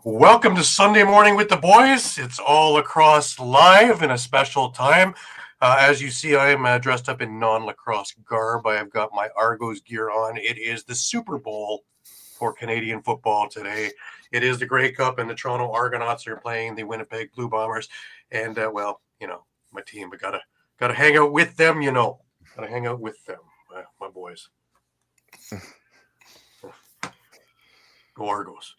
Welcome to Sunday Morning with the Boys. It's all Lacrosse live in a special time. As you see, I am dressed up in non-lacrosse garb. I have got my Argos gear on. It is the Super Bowl for Canadian football today. It is the Grey Cup, and the Toronto Argonauts are playing the Winnipeg Blue Bombers. And, my team, but gotta hang out with them, Gotta hang out with them, my boys. Go Argos.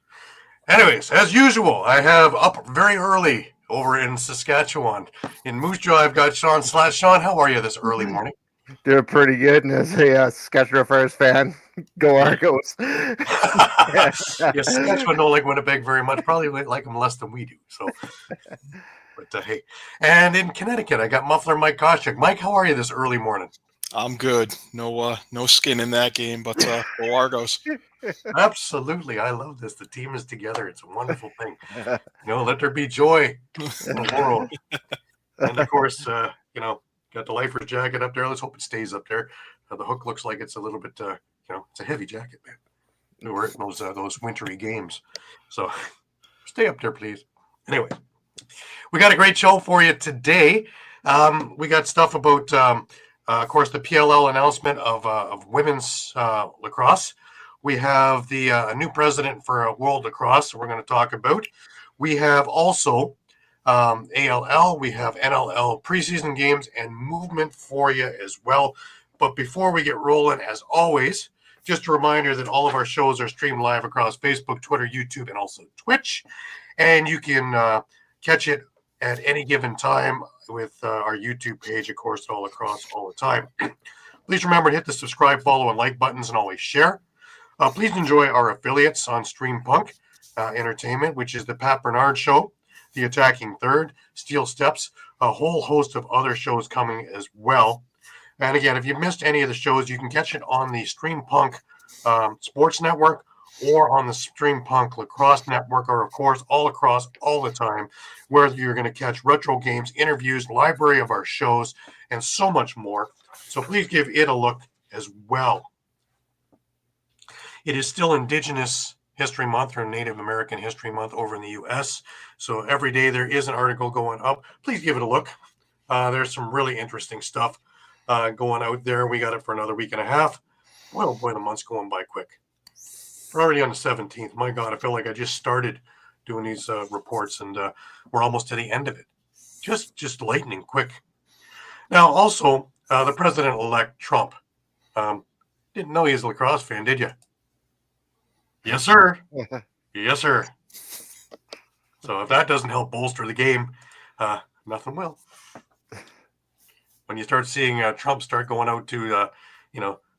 Anyways, as usual, I have up very early over in Saskatchewan. In Moose Jaw, I've got Shawn Slaght. Shawn, how are you this early morning? Doing pretty good, and as a Saskatchewan First fan, go Argos. Yes, Saskatchewan don't like Winnipeg very much. Probably like them less than we do. So, but hey, and in Connecticut, I got Muffler Mike Kostiuk. Mike, how are you this early morning? I'm good. No skin in that game, but go Argos. Absolutely, I love this. The team is together. It's a wonderful thing. Let there be joy in the world. And of course, got the lifer's jacket up there. Let's hope it stays up there. The hook looks like it's a little bit, it's a heavy jacket, man. We were in those wintry games. So stay up there, please. Anyway, we got a great show for you today. We got stuff about, of course, the PLL announcement of women's lacrosse. We have the new president for World Lacrosse we're going to talk about. We have also ALL. We have NLL preseason games and movement for you as well. But before we get rolling, as always, just a reminder that all of our shows are streamed live across Facebook, Twitter, YouTube, and also Twitch. And you can catch it at any given time with our YouTube page, of course, all across all the time. Please remember to hit the subscribe, follow, and like buttons, and always share. Please enjoy our affiliates on Streampunk Entertainment, which is the Pat Bernard Show, The Attacking Third, Steel Steps, a whole host of other shows coming as well. And again, if you missed any of the shows, you can catch it on the Streampunk Sports Network or on the Streampunk Lacrosse Network, or of course, all across all the time, where you're going to catch retro games, interviews, library of our shows, and so much more. So please give it a look as well. It is still Indigenous History Month or Native American History Month over in the U.S. So every day there is an article going up. Please give it a look. There's some really interesting stuff going out there. We got it for another week and a half. Well, boy, the month's going by quick. We're already on the 17th. My God, I feel like I just started doing these reports, and we're almost to the end of it. Just lightning quick. Now, also, the president-elect Trump. Didn't know he was a lacrosse fan, did you? Yes, sir. Yes, sir. So if that doesn't help bolster the game, nothing will. When you start seeing Trump start going out to,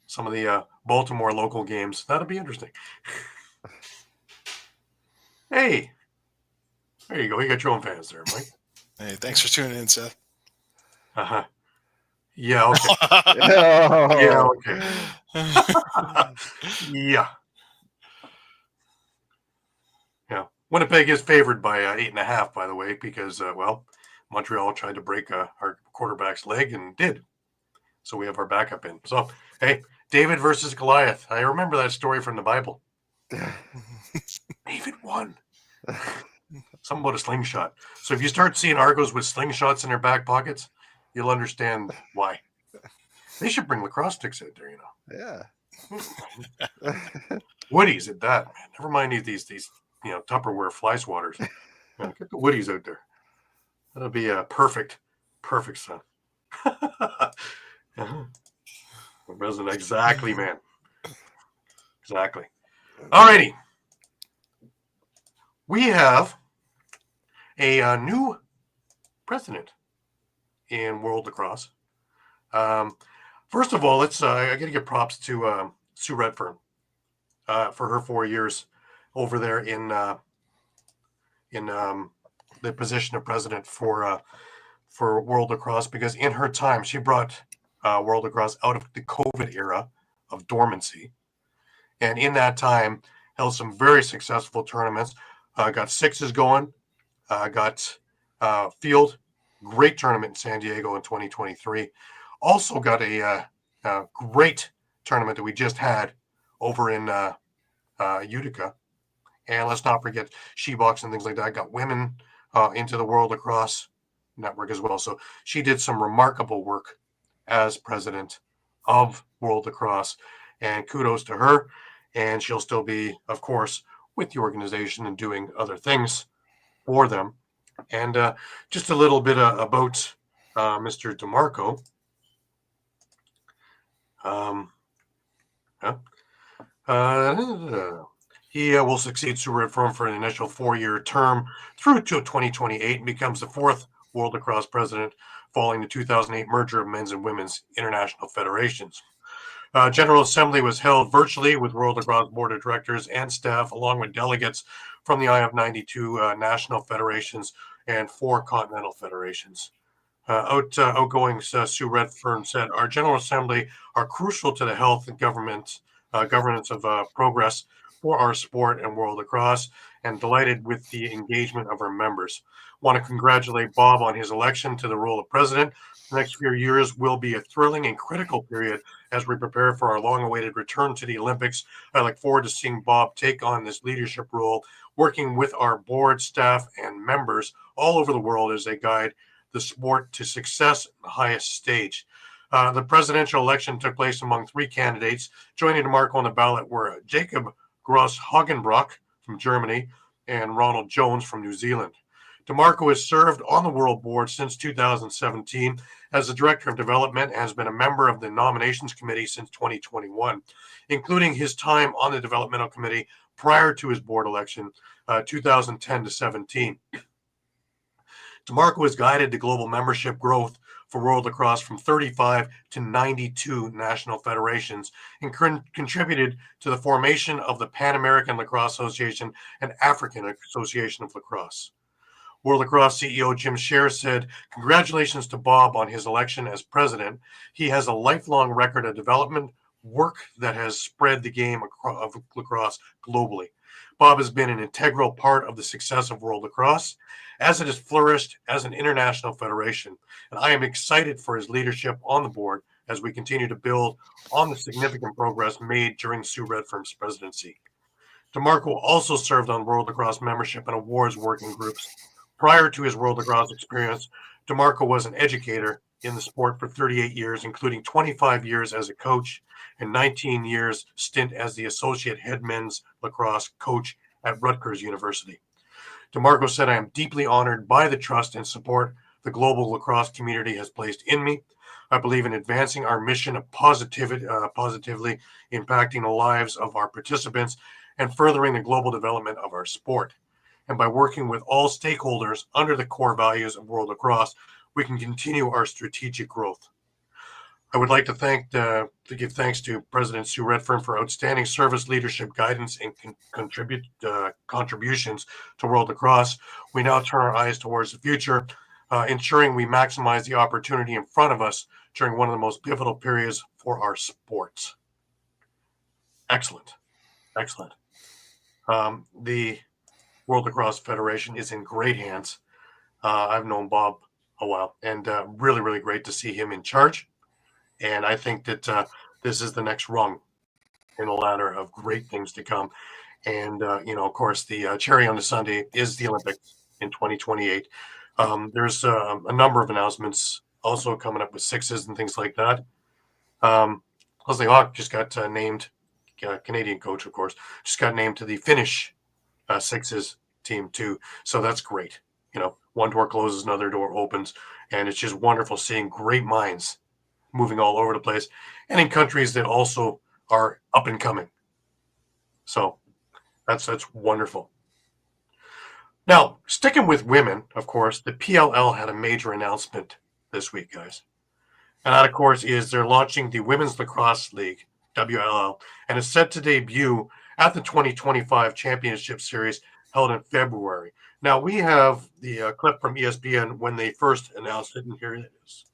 some of the Baltimore local games, that'll be interesting. Hey, there you go. You got your own fans there, Mike. Hey, thanks for tuning in, Seth. Uh-huh. Yeah, okay. Oh. Yeah, okay. Yeah. Winnipeg is favored by 8.5, by the way, because, Montreal tried to break our quarterback's leg and did. So we have our backup in. So, hey, David versus Goliath. I remember that story from the Bible. David won. Something about a slingshot. So if you start seeing Argos with slingshots in their back pockets, you'll understand why. They should bring lacrosse sticks out there, Yeah. Woodies at that, man. Never mind these Tupperware fly swatters. Get the woodies out there. That'll be a perfect son. President, exactly, man. Exactly. Alrighty. We have a new president in World Lacrosse. First of all, let's I got to give props to Sue Redfern for her 4 years over there in the position of president for World Lacrosse, because in her time she brought World Lacrosse out of the COVID era of dormancy, and in that time held some very successful tournaments. Got sixes going, got field, great tournament in San Diego in 2023. Also got a great tournament that we just had over in Utica And let's not forget She-Box and things like that got women into the World Lacrosse Network as well. So she did some remarkable work as president of World Lacrosse, and kudos to her. And she'll still be, of course, with the organization and doing other things for them. And just a little bit about Mr. DeMarco. He will succeed Sue Redfern for an initial 4-year term through to 2028 and becomes the 4th World Lacrosse president following the 2008 merger of men's and women's international federations. General Assembly was held virtually with World Lacrosse Board of Directors and staff, along with delegates from the IF92 national federations and 4 continental federations. Outgoing Sue Redfern said, "Our General Assembly are crucial to the health and governance of progress for our sport and World Lacrosse, and delighted with the engagement of our members. Want to congratulate Bob on his election to the role of president. The next few years will be a thrilling and critical period as we prepare for our long-awaited return to the Olympics. I look forward to seeing Bob take on this leadership role, working with our board, staff, and members all over the world as they guide the sport to success at the highest stage." The presidential election took place among 3 candidates. Joining DeMarco on the ballot were Jacob Gross-Hagenbrock from Germany and Ronald Jones from New Zealand. DeMarco has served on the World Board since 2017 as the Director of Development and has been a member of the Nominations Committee since 2021, including his time on the Developmental Committee prior to his board election, 2010 to 17. DeMarco has guided the global membership growth for World Lacrosse from 35 to 92 national federations and contributed to the formation of the Pan American Lacrosse Association and African Association of Lacrosse. World Lacrosse CEO Jim Scher said, "Congratulations to Bob on his election as president. He has a lifelong record of development work that has spread the game of lacrosse globally. Bob has been an integral part of the success of World Lacrosse as it has flourished as an international federation, and I am excited for his leadership on the board as we continue to build on the significant progress made during Sue Redfern's presidency." DeMarco also served on World Lacrosse membership and awards working groups. Prior to his World Lacrosse experience, DeMarco was an educator in the sport for 38 years, including 25 years as a coach and 19 years stint as the associate head men's lacrosse coach at Rutgers University. DeMarco said, "I am deeply honored by the trust and support the global lacrosse community has placed in me. I believe in advancing our mission of positively impacting the lives of our participants and furthering the global development of our sport. And by working with all stakeholders under the core values of World Lacrosse, we can continue our strategic growth." I would like to give thanks to President Sue Redfern for outstanding service, leadership, guidance, and contributions to World Lacrosse. We now turn our eyes towards the future, ensuring we maximize the opportunity in front of us during one of the most pivotal periods for our sports. Excellent. Excellent. The World Lacrosse Federation is in great hands. I've known Bob a while, and really, really great to see him in charge. And I think that this is the next rung in the ladder of great things to come. And, of course, the cherry on the sundae is the Olympics in 2028. There's a number of announcements also coming up with sixes and things like that. Leslie Hawk just got named, Canadian coach, of course, just got named to the Finnish sixes team too. So that's great. One door closes, another door opens. And it's just wonderful seeing great minds moving all over the place and in countries that also are up and coming. So that's wonderful. Now, sticking with women, of course, the PLL had a major announcement this week, guys. And that, of course, is they're launching the Women's Lacrosse League, WLL, and it's set to debut at the 2025 Championship Series held in February. Now, we have the clip from ESPN when they first announced it, and here it is.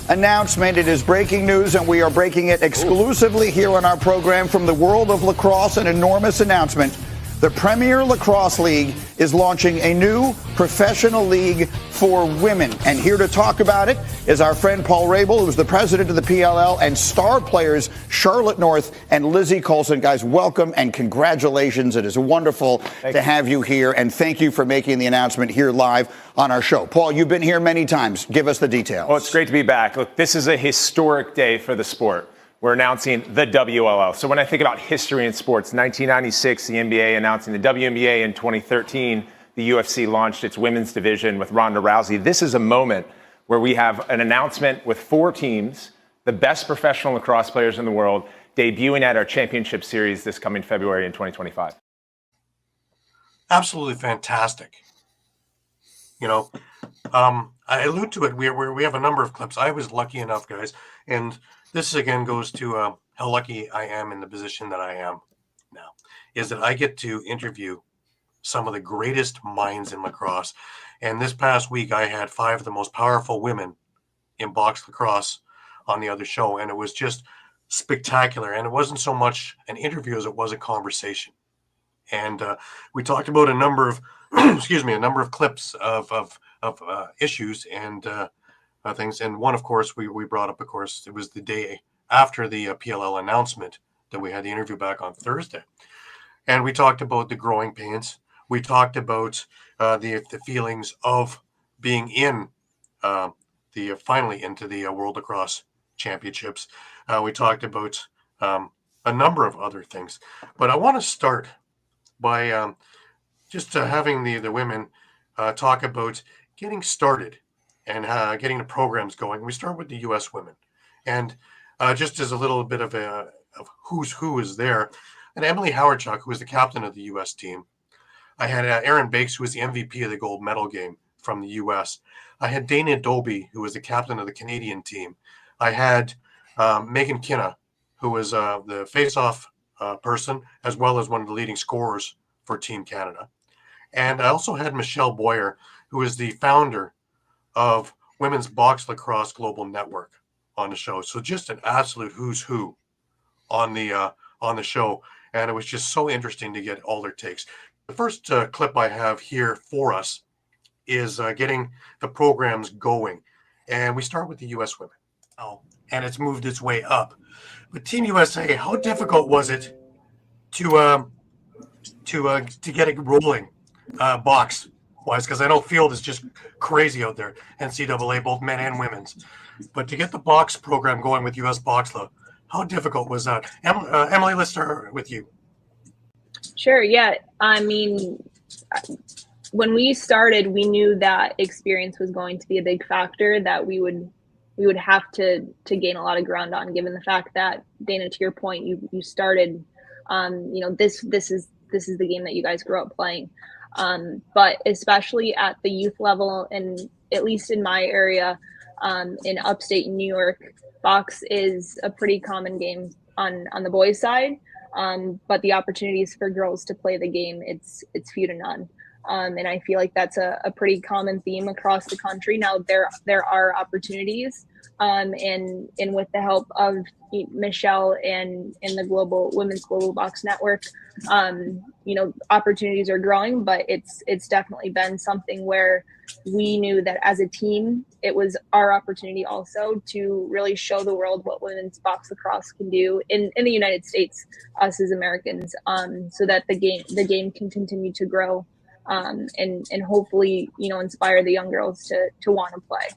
Announcement. It is breaking news, and we are breaking it exclusively here on our program from the world of lacrosse. An enormous announcement The Premier Lacrosse League is launching a new professional league for women. And here to talk about it is our friend Paul Rabel, who's the president of the PLL, and star players Charlotte North and Lizzie Colson. Guys, welcome and congratulations. It is wonderful to have you here, and thank you for making the announcement here live on our show. Paul, you've been here many times. Give us the details. Well, it's great to be back. Look, this is a historic day for the sport. We're announcing the WLL. So when I think about history in sports, 1996, the NBA announcing the WNBA. In 2013, the UFC launched its women's division with Ronda Rousey. This is a moment where we have an announcement with 4 teams, the best professional lacrosse players in the world, debuting at our championship series this coming February in 2025. Absolutely fantastic. You know, I allude to it. We have a number of clips. I was lucky enough, guys, and this again goes to how lucky I am in the position that I am now, is that I get to interview some of the greatest minds in lacrosse. And this past week, I had 5 of the most powerful women in box lacrosse on the other show, and it was just spectacular. And it wasn't so much an interview as it was a conversation. And we talked about a number of, a number of clips of issues and things. And one, of course, we brought up, of course, it was the day after the PLL announcement that we had the interview back on Thursday. And we talked about the growing pains. We talked about the feelings of being in finally into the World Lacrosse Championships. We talked about a number of other things. But I want to start by just having the women talk about getting started and getting the programs going. We start with the U.S. women. And just as a little bit of who's who is there, and Emily Howardchuk, who was the captain of the U.S. team. I had Aaron Bakes, who was the MVP of the gold medal game from the U.S. I had Dana Dobie, who was the captain of the Canadian team. I had Megan Kinna, who was the face-off person, as well as one of the leading scorers for Team Canada. And I also had Michelle Boyer, who is the founder of Women's Box Lacrosse Global Network on the show. So just an absolute who's who on the show. And it was just so interesting to get all their takes. The first clip I have here for us is getting the programs going. And we start with the U.S. women. Oh, and it's moved its way up. But Team USA, how difficult was it to get it rolling box-wise? Because I know field is just crazy out there, NCAA, both men and women's. But to get the box program going with U.S. Boxla, how difficult was that? Emily, let's start with you. Sure, yeah. I mean, when we started, we knew that experience was going to be a big factor that we would have to gain a lot of ground on, given the fact that, Dana, to your point, you started, this is the game that you guys grew up playing. But especially at the youth level, and at least in my area, in upstate New York, box is a pretty common game on the boys' side. But the opportunities for girls to play the game, it's few to none. And I feel like that's a pretty common theme across the country. Now there are opportunities, and with the help of Michelle and the Women's Global Box Network, opportunities are growing, but it's definitely been something where we knew that as a team, it was our opportunity also to really show the world what women's box lacrosse can do in the United States, us as Americans, so that the game can continue to grow, and hopefully, inspire the young girls to want to play.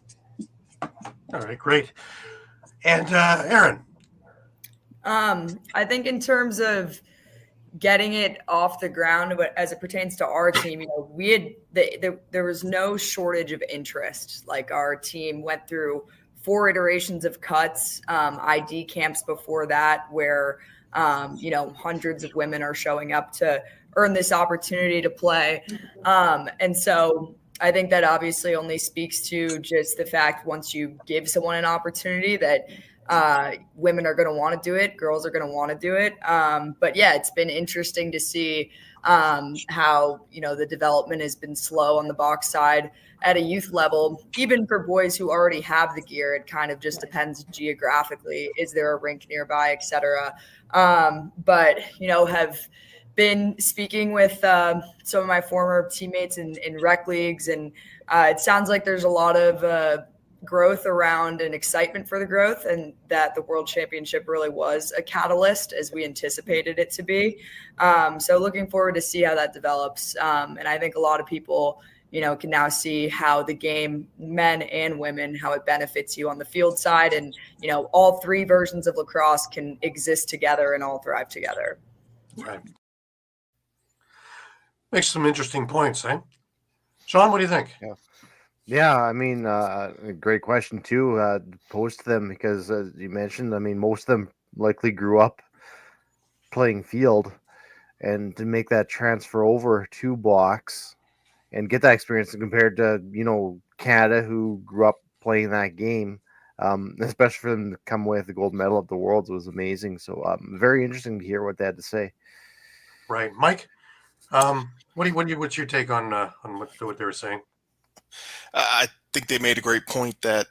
All right, great. And Aaron. I think in terms of getting it off the ground, but as it pertains to our team, we had there was no shortage of interest. Like, our team went through 4 iterations of cuts, ID camps before that, where hundreds of women are showing up to earn this opportunity to play, and so I think that obviously only speaks to just the fact, once you give someone an opportunity, that women are going to want to do it, girls are going to want to do it. But yeah, it's been interesting to see how, the development has been slow on the box side at a youth level. Even for boys who already have the gear, it kind of just depends geographically. Is there a rink nearby, et cetera? But, have been speaking with some of my former teammates in rec leagues, and it sounds like there's a lot of growth around and excitement for the growth, and that the World Championship really was a catalyst as we anticipated it to be. So looking forward to see how that develops. And I think a lot of people, can now see how the game, men and women, how it benefits you on the field side. And, all three versions of lacrosse can exist together and all thrive together. Right. Makes some interesting points, eh? Shawn, what do you think? Yeah, I mean, a great question too. Posed to them because, as you mentioned, I mean, most of them likely grew up playing field, and to make that transfer over to box and get that experience compared to Canada, who grew up playing that game, especially for them to come away with the gold medal at the Worlds, was amazing. So very interesting to hear what they had to say. Right, Mike. What's your take on what they were saying? I think they made a great point that,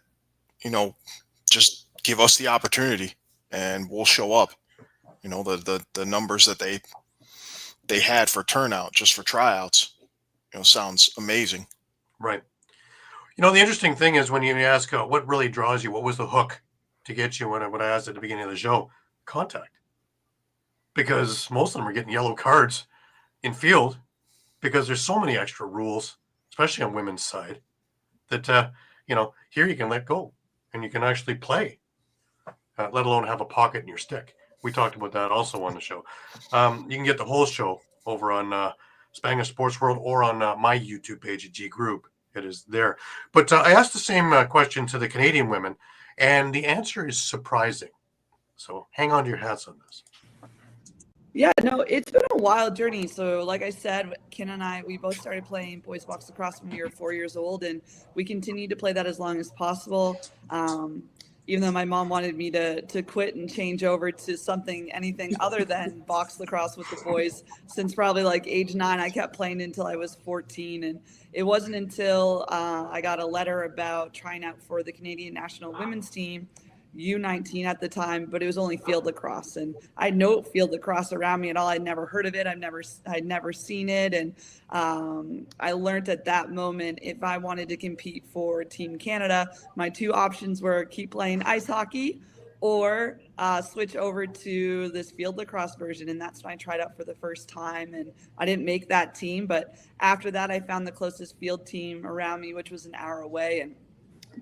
just give us the opportunity and we'll show up. The numbers that they had for turnout just for tryouts, sounds amazing. Right. The interesting thing is when you ask what really draws you, what was the hook to get you, when I asked at the beginning of the show, contact. Because most of them are getting yellow cards in field because there's so many extra rules, especially on women's side, that, here you can let go and you can actually play, let alone have a pocket in your stick. We talked about that also on the show. You can get the whole show over on Spanish Sports World or on my YouTube page at Groob. It is there. But I asked the same question to the Canadian women, and the answer is surprising. So hang on to your hats on this. Yeah, no, it's been a wild journey. So like I said, Ken and I, we both started playing boys box lacrosse when we were 4 years old, and we continued to play that as long as possible. Even though my mom wanted me to quit and change over to anything other than box lacrosse with the boys, since probably like age 9, I kept playing until I was 14. And it wasn't until I got a letter about trying out for the Canadian national women's team, U19 at the time, but it was only field lacrosse, and I had no field lacrosse around me at all. I'd never heard of it. I'd never seen it. And I learned at that moment, if I wanted to compete for Team Canada, my two options were keep playing ice hockey or switch over to this field lacrosse version. And that's when I tried out for the first time, and I didn't make that team. But after that, I found the closest field team around me, which was an hour away. And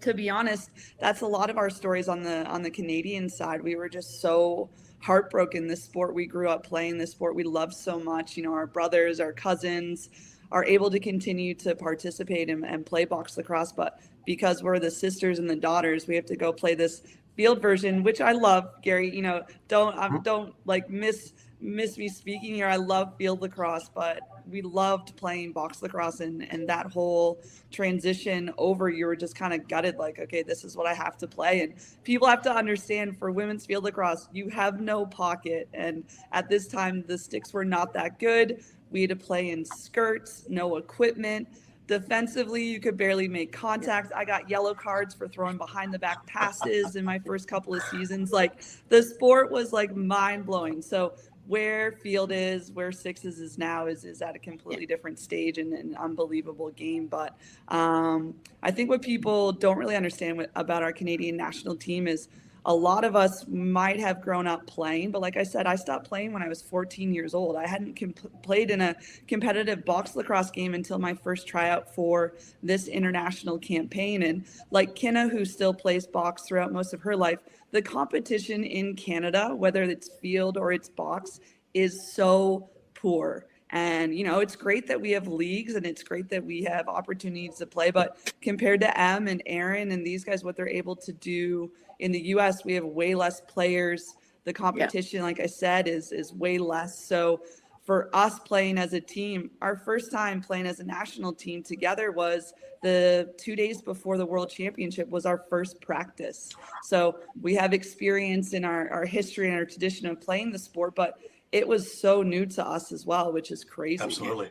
to be honest, that's a lot of our stories on the Canadian side. We were just so heartbroken. This sport we grew up playing, this sport we love so much. Our brothers, our cousins are able to continue to participate and play box lacrosse, but because we're the sisters and the daughters, we have to go play this field version, which I love. Gary, don't like miss me speaking here. I love field lacrosse, but we loved playing box lacrosse, and that whole transition over, you were just kind of gutted, like, okay, this is what I have to play. And people have to understand, for women's field lacrosse, you have no pocket. And at this time, the sticks were not that good. We had to play in skirts, no equipment. Defensively, you could barely make contact. I got yellow cards for throwing behind the back passes in my first couple of seasons. Like, the sport was like mind blowing. So where field is, where sixes is now is at a completely different stage and an unbelievable game. But I think what people don't really understand about our Canadian national team is a lot of us might have grown up playing, but like I said, I stopped playing when I was 14 years old. I hadn't played in a competitive box lacrosse game until my first tryout for this international campaign. And like Kenna, who still plays box throughout most of her life, the competition in Canada, whether it's field or it's box, is so poor. And, it's great that we have leagues and it's great that we have opportunities to play. But compared to Em and Aaron and these guys, what they're able to do in the U.S., we have way less players. The competition, like I said, is way less. So for us playing as a team, our first time playing as a national team together was the 2 days before the World Championship was our first practice. So we have experience in our history and our tradition of playing the sport, but it was so new to us as well, which is crazy. Absolutely.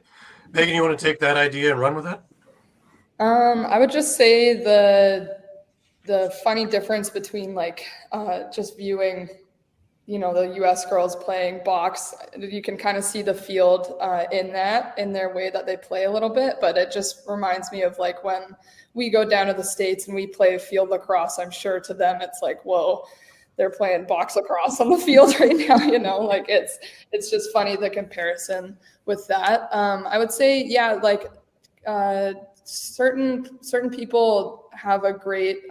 Megan, you want to take that idea and run with it? I would just say the funny difference between just viewing the U.S. girls playing box. You can kind of see the field in their way that they play a little bit, but it just reminds me of like when we go down to the States and we play field lacrosse. I'm sure to them it's like, whoa, they're playing box lacrosse on the field right now, like it's just funny, the comparison with that. I would say, yeah, like certain people have a great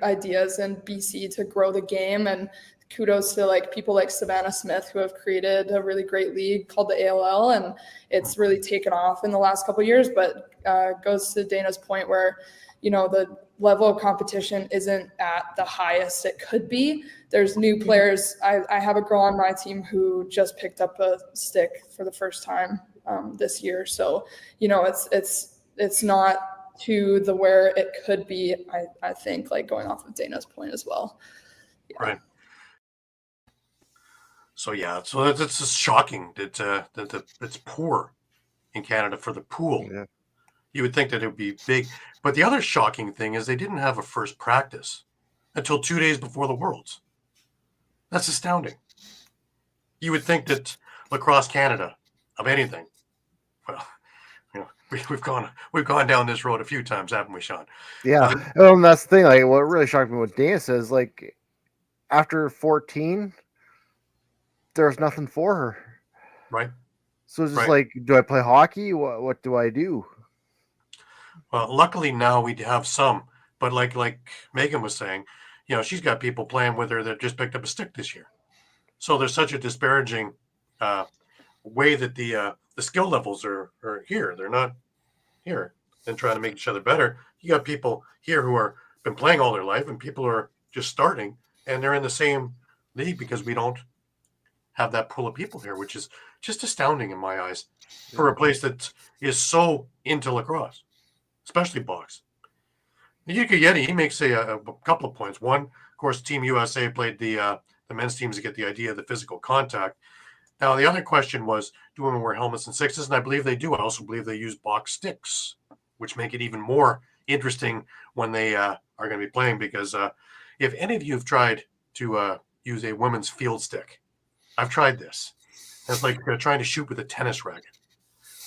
ideas in BC to grow the game, and kudos to like people like Savannah Smith who have created a really great league called the ALL, and it's really taken off in the last couple of years. But goes to Dana's point where the level of competition isn't at the highest it could be. There's new players. I have a girl on my team who just picked up a stick for the first time this year, so it's not to the where it could be. I think, like going off of Dana's point as well. Yeah. Right. So yeah, so it's just shocking that it's poor in Canada for the pool. Yeah. You would think that it would be big, but the other shocking thing is they didn't have a first practice until 2 days before the Worlds. That's astounding. You would think that Lacrosse Canada, of anything, well, we've gone down this road a few times, haven't we, Shawn? Yeah, and that's the thing. Like, what really shocked me what Dana says, like, after 14, there's nothing for her. Right. So it's just Right. like, do I play hockey? What do I do? Well, luckily now we have some, but like Megan was saying, she's got people playing with her that just picked up a stick this year. So there's such a disparaging way that the skill levels are here. They're not here and trying to make each other better. You got people here who are been playing all their life, and people who are just starting, and they're in the same league because we don't have that pool of people here, which is just astounding in my eyes for a place that is so into lacrosse, especially box. Yuka Yeti, he makes a couple of points. One, of course, Team USA played the men's teams to get the idea of the physical contact. Now, the other question was, do women wear helmets and sixes? And I believe they do. I also believe they use box sticks, which make it even more interesting when they are going to be playing, because if any of you have tried to use a women's field stick, I've tried this. It's like trying to shoot with a tennis racket.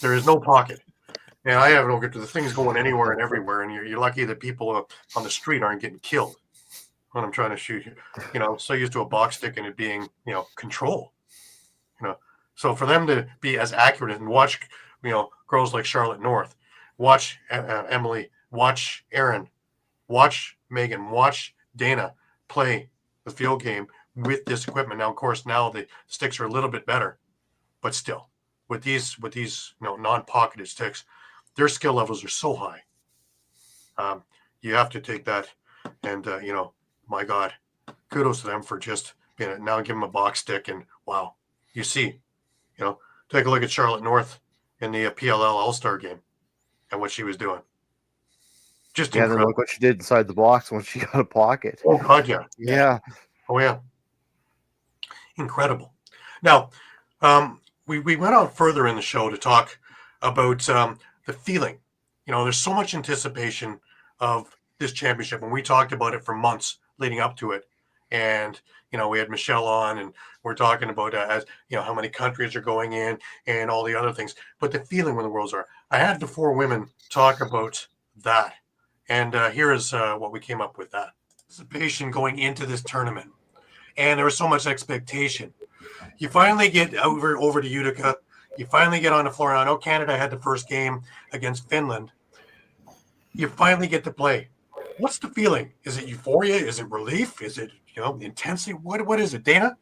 There is no pocket. And I don't get to the things going anywhere and everywhere, and you're lucky that people on the street aren't getting killed when I'm trying to shoot. So used to a box stick and it being, control. So for them to be as accurate and watch, girls like Charlotte North, watch Emily, watch Erin, watch Megan, watch Dana play the field game with this equipment. Now, of course, now the sticks are a little bit better, but still, with these non-pocketed sticks, their skill levels are so high. You have to take that, and my God, kudos to them for just being now. Give them a box stick, and wow, you see, take a look at Charlotte North in the PLL All-Star game and what she was doing. Just Yeah, then incredible. look what she did inside the box when she got a pocket. Oh God, yeah. Yeah. Oh yeah, incredible. Now, we went on further in the show to talk about the feeling. There's so much anticipation of this championship, and we talked about it for months leading up to it. And we had Michelle on, and we're talking about how many countries are going in and all the other things. But the feeling when the Worlds are, I had the four women talk about that, and here is what we came up with. That anticipation going into this tournament, and there was so much expectation. You finally get over to Utica. You finally get on the floor. I know Canada had the first game against Finland. You finally get to play. What's the feeling? Is it euphoria? Is it relief? Is it intensity? What is it, Dana?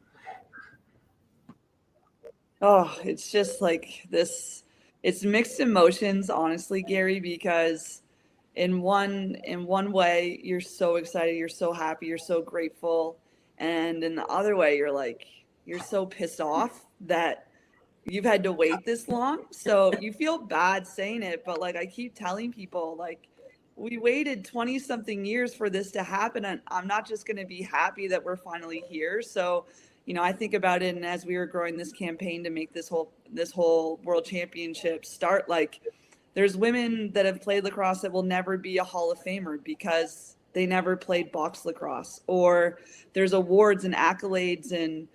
Oh, it's just like this. It's mixed emotions, honestly, Gary, because in one way you're so excited, you're so happy, you're so grateful, and in the other way you're so pissed off that you've had to wait this long. So you feel bad saying it, but I keep telling people, we waited 20 something years for this to happen, and I'm not just going to be happy that we're finally here. So I think about it, and as we were growing this campaign to make this whole World Championship start, there's women that have played lacrosse that will never be a Hall of Famer because they never played box lacrosse. Or there's awards and accolades and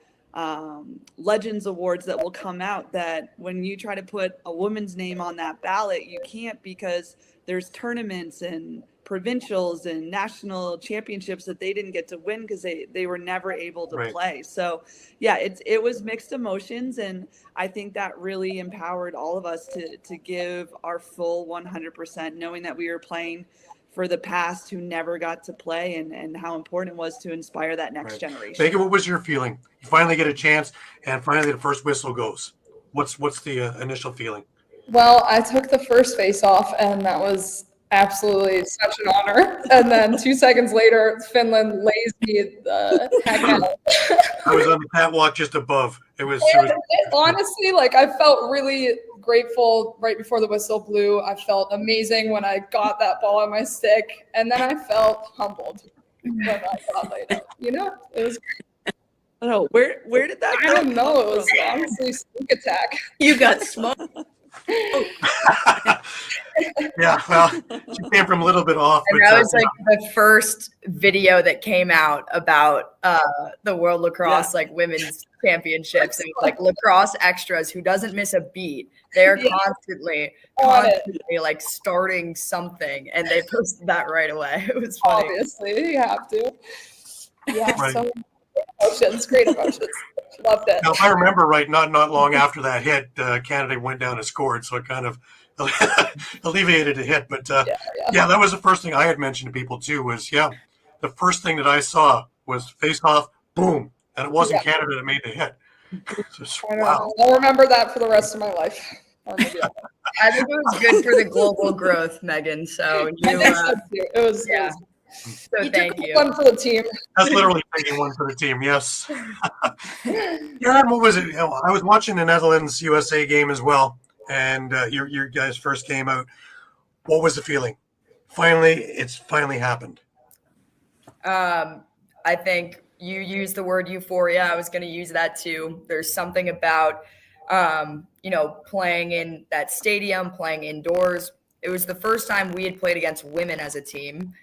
Legends Awards that will come out that when you try to put a woman's name on that ballot, you can't, because there's tournaments and provincials and national championships that they didn't get to win because they were never able to play. So yeah, it was mixed emotions, and I think that really empowered all of us to give our full 100%, knowing that we were playing for the past who never got to play, and how important it was to inspire that next generation. Megan, what was your feeling? You finally get a chance, and finally the first whistle goes. What's the initial feeling? Well, I took the first face off, and that was absolutely such an honor. And then 2 seconds later, Finland lays me the heck out. I was on the catwalk just above. It was honestly, like, I felt really grateful right before the whistle blew. I felt amazing when I got that ball on my stick, and then I felt humbled when I got laid out. You know, it was great. Oh, where did that I don't know. It was honestly sneak attack. You got smoked. Yeah, well, she came from a little bit off. And that was like the first video that came out about the World Lacrosse like women's championships, and like Lacrosse Extras, who doesn't miss a beat. They're constantly like starting something, and they posted that right away. It was funny. Obviously, you have to. Yeah, so emotions, great emotions. Loved it. Now, if I remember right, not long after that hit, Canada went down and scored, so it kind of alleviated a hit. But yeah, that was the first thing I had mentioned to people too. Was the first thing that I saw was face off, boom, and it wasn't Canada that made the hit. So, wow. I'll remember that for the rest of my life. I think it was good for the global growth, Megan. So it was. Yeah. So thank you. One for the team. That's literally taking one for the team. Yes. Yeah. What was it? I was watching the Netherlands USA game as well, and your guys first came out. What was the feeling? It's finally happened. I think you used the word euphoria. I was going to use that too. There's something about playing in that stadium, playing indoors. It was the first time we had played against women as a team.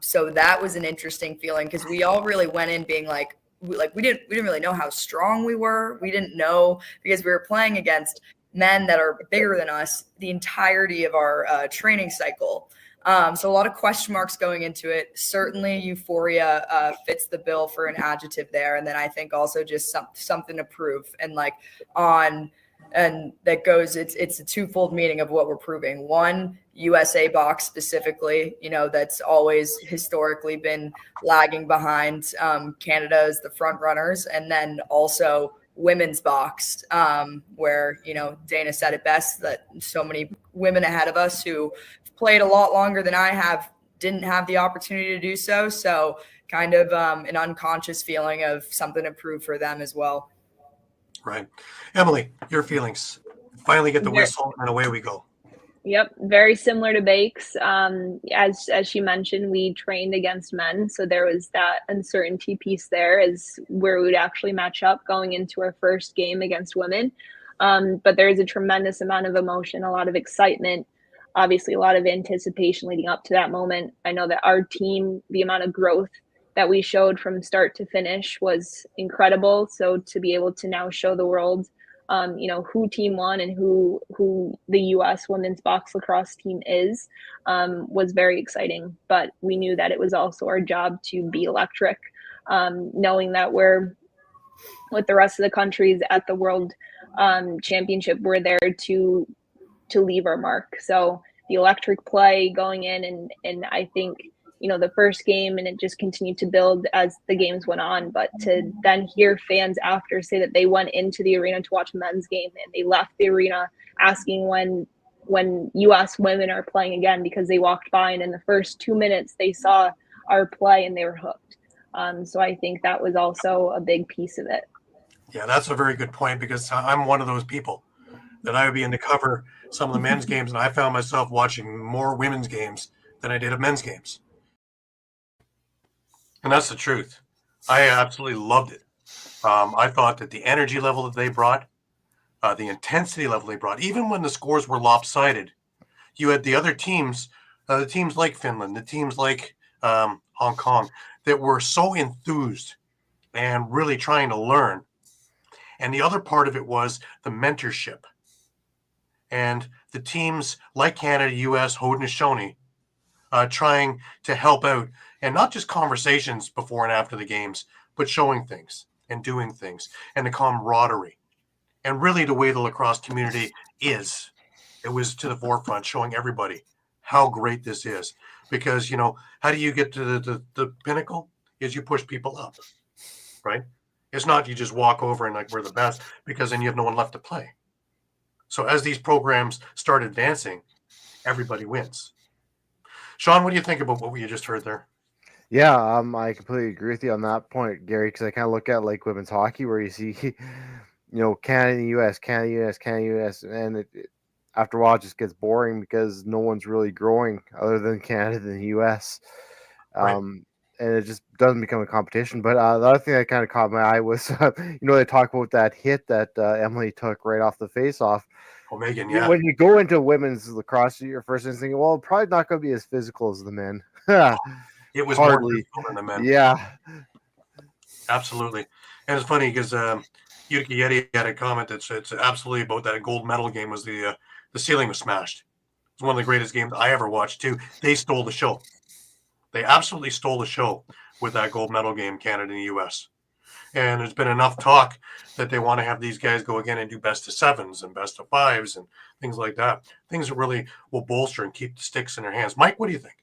So that was an interesting feeling, because we all really went in being like we didn't really know how strong we were. We didn't know, because we were playing against men that are bigger than us the entirety of our training cycle. So a lot of question marks going into it. Certainly euphoria fits the bill for an adjective there. And then I think also just something to prove, and that goes, it's a twofold meaning of what we're proving. One, USA box specifically, that's always historically been lagging behind Canada as the front runners. And then also women's box, where, Dana said it best, that so many women ahead of us who played a lot longer than I have didn't have the opportunity to do so. So kind of an unconscious feeling of something to prove for them as well. Right. Emily, your feelings. Finally get the whistle and away we go. Yep, very similar to Bakes. As she mentioned, we trained against men, so there was that uncertainty piece there as where we would actually match up going into our first game against women. But there is a tremendous amount of emotion, a lot of excitement, obviously a lot of anticipation leading up to that moment. I know that our team, the amount of growth that we showed from start to finish was incredible. So to be able to now show the world, who Team 1 and who the U.S. women's box lacrosse team is, was very exciting. But we knew that it was also our job to be electric, knowing that we're with the rest of the countries at the World Championship, we're there to leave our mark. So the electric play going in, and I think, the first game, and it just continued to build as the games went on. But to then hear fans after say that they went into the arena to watch a men's game and they left the arena asking when U.S. women are playing again, because they walked by and in the first 2 minutes they saw our play and they were hooked. So I think that was also a big piece of it. Yeah, that's a very good point, because I'm one of those people that I would be in to cover some of the men's games, and I found myself watching more women's games than I did of men's games. And that's the truth. I absolutely loved it. I thought that the energy level that they brought, the intensity level they brought, even when the scores were lopsided, you had the other teams, the teams like Finland, the teams like Hong Kong, that were so enthused and really trying to learn. And the other part of it was the mentorship. And the teams like Canada, US, Haudenosaunee, trying to help out, and not just conversations before and after the games, but showing things and doing things, and the camaraderie, and really the way the lacrosse community is. It was to the forefront, showing everybody how great this is. Because, how do you get to the pinnacle? Is you push people up, right? It's not you just walk over and like, we're the best, because then you have no one left to play. So as these programs start advancing, everybody wins. Shawn, what do you think about what you just heard there? Yeah, I completely agree with you on that point, Gary, because I kind of look at like women's hockey where you see, Canada, US, Canada, US, Canada, US, and after a while it just gets boring because no one's really growing other than Canada and the US. Right. And it just doesn't become a competition. But the other thing that kind of caught my eye was, they talk about that hit that Emily took right off the face-off. Oh, Megan, yeah. When you go into women's lacrosse, your first instinct, well, probably not going to be as physical as the men. It was hardly more physical than the men. Yeah, absolutely. And it's funny because Utica Yeti had a comment that's it's absolutely about that gold medal game. Was the ceiling was smashed. It's one of the greatest games I ever watched too. They stole the show. They absolutely stole the show with that gold medal game, Canada and the US. And there's been enough talk that they want to have these guys go again and do best of sevens and best of fives and things like that. Things that really will bolster and keep the sticks in their hands. Mike, what do you think?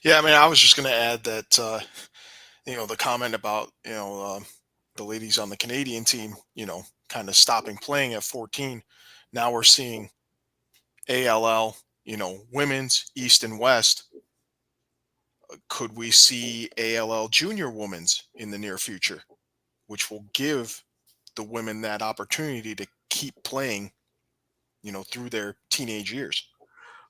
Yeah, I mean, I was just going to add that, the comment about, the ladies on the Canadian team, kind of stopping playing at 14. Now we're seeing ALL, women's, East and West. Could we see ALL junior women's in the near future, which will give the women that opportunity to keep playing, through their teenage years?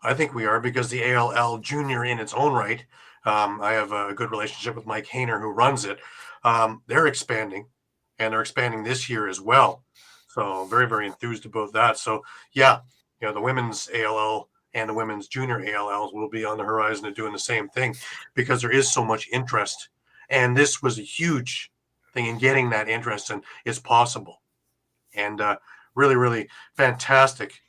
I think we are, because the ALL junior in its own right, I have a good relationship with Mike Hayner, who runs it. They're expanding, and they're expanding this year as well. So very, very enthused about that. So yeah, the women's ALL and the women's junior ALLs will be on the horizon of doing the same thing, because there is so much interest. And this was a huge thing in getting that interest, and it's possible. And really, really fantastic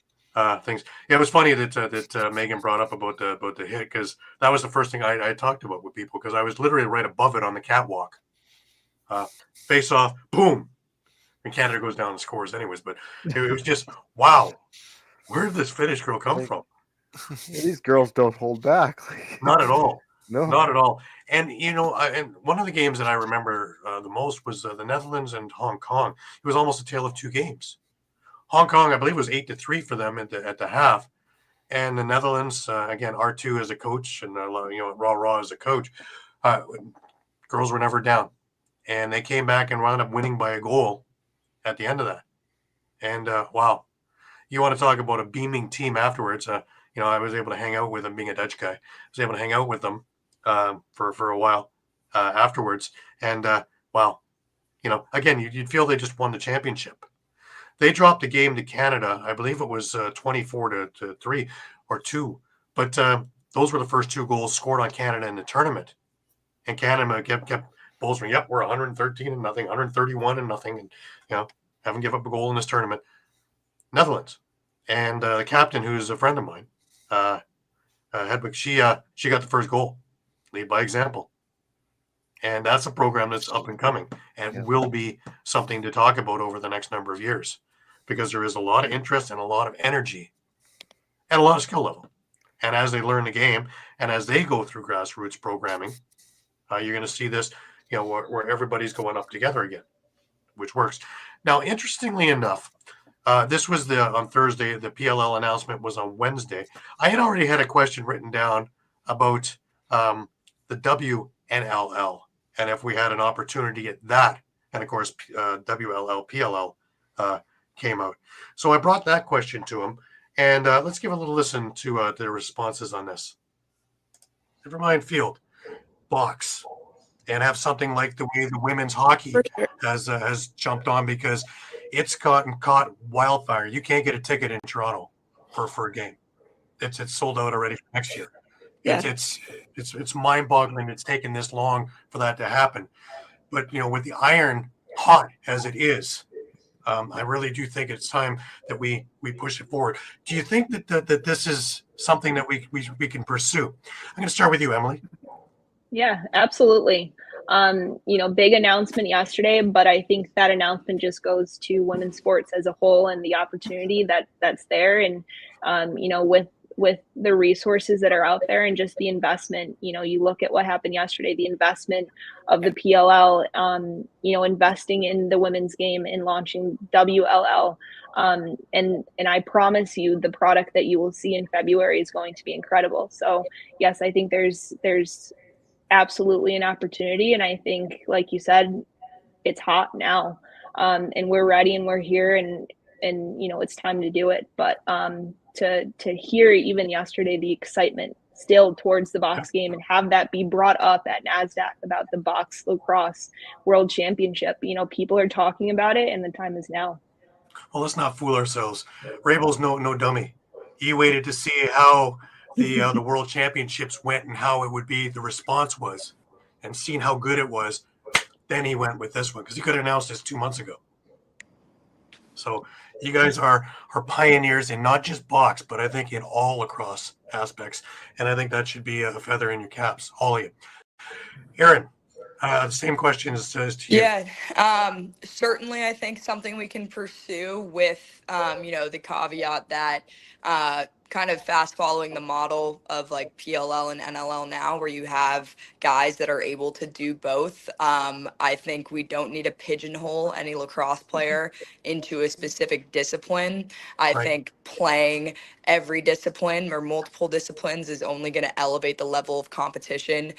things. Yeah, it was funny that Megan brought up about the hit, because that was the first thing I talked about with people, because I was literally right above it on the catwalk. Face off, boom, and Canada goes down and scores anyways. But it was just, wow, where did this Finnish girl come from? These girls don't hold back. Not at all. No, not at all. And and one of the games that I remember the most was the Netherlands and Hong Kong. It was almost a tale of two games. Hong Kong, I believe, was 8-3 for them at the half, and the Netherlands, again, R2 as a coach, and Raw as a coach, girls were never down, and they came back and wound up winning by a goal at the end of that. And wow, you want to talk about a beaming team afterwards? I was able to hang out with them, being a Dutch guy. I was able to hang out with them for a while afterwards, and wow, again, you'd feel they just won the championship. They dropped the game to Canada. I believe it was 24-3 or 2. But those were the first two goals scored on Canada in the tournament. And Canada kept bolstering. Yep, we're 113-0, 131-0, and haven't given up a goal in this tournament. Netherlands, and the captain, who's a friend of mine, Hedwig, she got the first goal. Lead by example. And that's a program that's up and coming, and will be something to talk about over the next number of years, because there is a lot of interest and a lot of energy and a lot of skill level. And as they learn the game, and as they go through grassroots programming, you're going to see this, where everybody's going up together again, which works. Now, interestingly enough, this was on Thursday. The PLL announcement was on Wednesday. I had already had a question written down about the WNLL, and if we had an opportunity at that. And of course, WLL, PLL came out. So I brought that question to him, and let's give a little listen to the responses on this. Never mind field, box, and have something like the way the women's hockey has jumped on, because it's caught wildfire. You can't get a ticket in Toronto for a game. It's sold out already for next year. Yeah. It's it's mind-boggling. It's taken this long for that to happen. But with the iron hot as it is, I really do think it's time that we push it forward. Do you think that this is something that we can pursue? I'm going to start with you, Emily. Yeah, absolutely. Big announcement yesterday, but I think that announcement just goes to women's sports as a whole and the opportunity that's there. And, with the resources that are out there and just the investment, you look at what happened yesterday, the investment of the PLL, investing in the women's game and launching WLL. And I promise you the product that you will see in February is going to be incredible. So yes, I think there's absolutely an opportunity. And I think, like you said, it's hot now. And we're ready and we're here and it's time to do it. But to hear even yesterday, the excitement still towards the box game and have that be brought up at NASDAQ about the box lacrosse world championship, people are talking about it and the time is now. Well, let's not fool ourselves. Rabel's no dummy. He waited to see how the world championships went and how it would be, the response was, and seeing how good it was. Then he went with this one because he could have announced this 2 months ago. So you guys are pioneers in not just box, but I think in all lacrosse aspects. And I think that should be a feather in your caps, all of you. Aaron, same question as to you. Yeah, certainly I think something we can pursue with, the caveat that kind of fast following the model of like PLL and NLL now, where you have guys that are able to do both. I think we don't need to pigeonhole any lacrosse player into a specific discipline. I think playing every discipline or multiple disciplines is only going to elevate the level of competition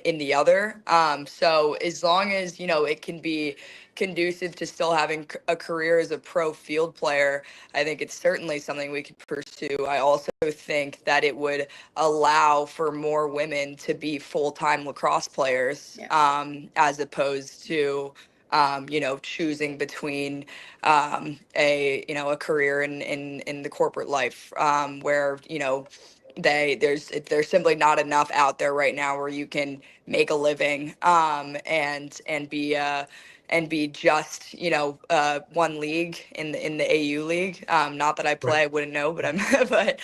in the other. So as long as, it can be conducive to still having a career as a pro field player, I think it's certainly something we could pursue. I also think that it would allow for more women to be full-time lacrosse players, as opposed to choosing between a career in the corporate life, where there's simply not enough out there right now where you can make a living and be just one league in the AU league. Not that I play, I wouldn't know, but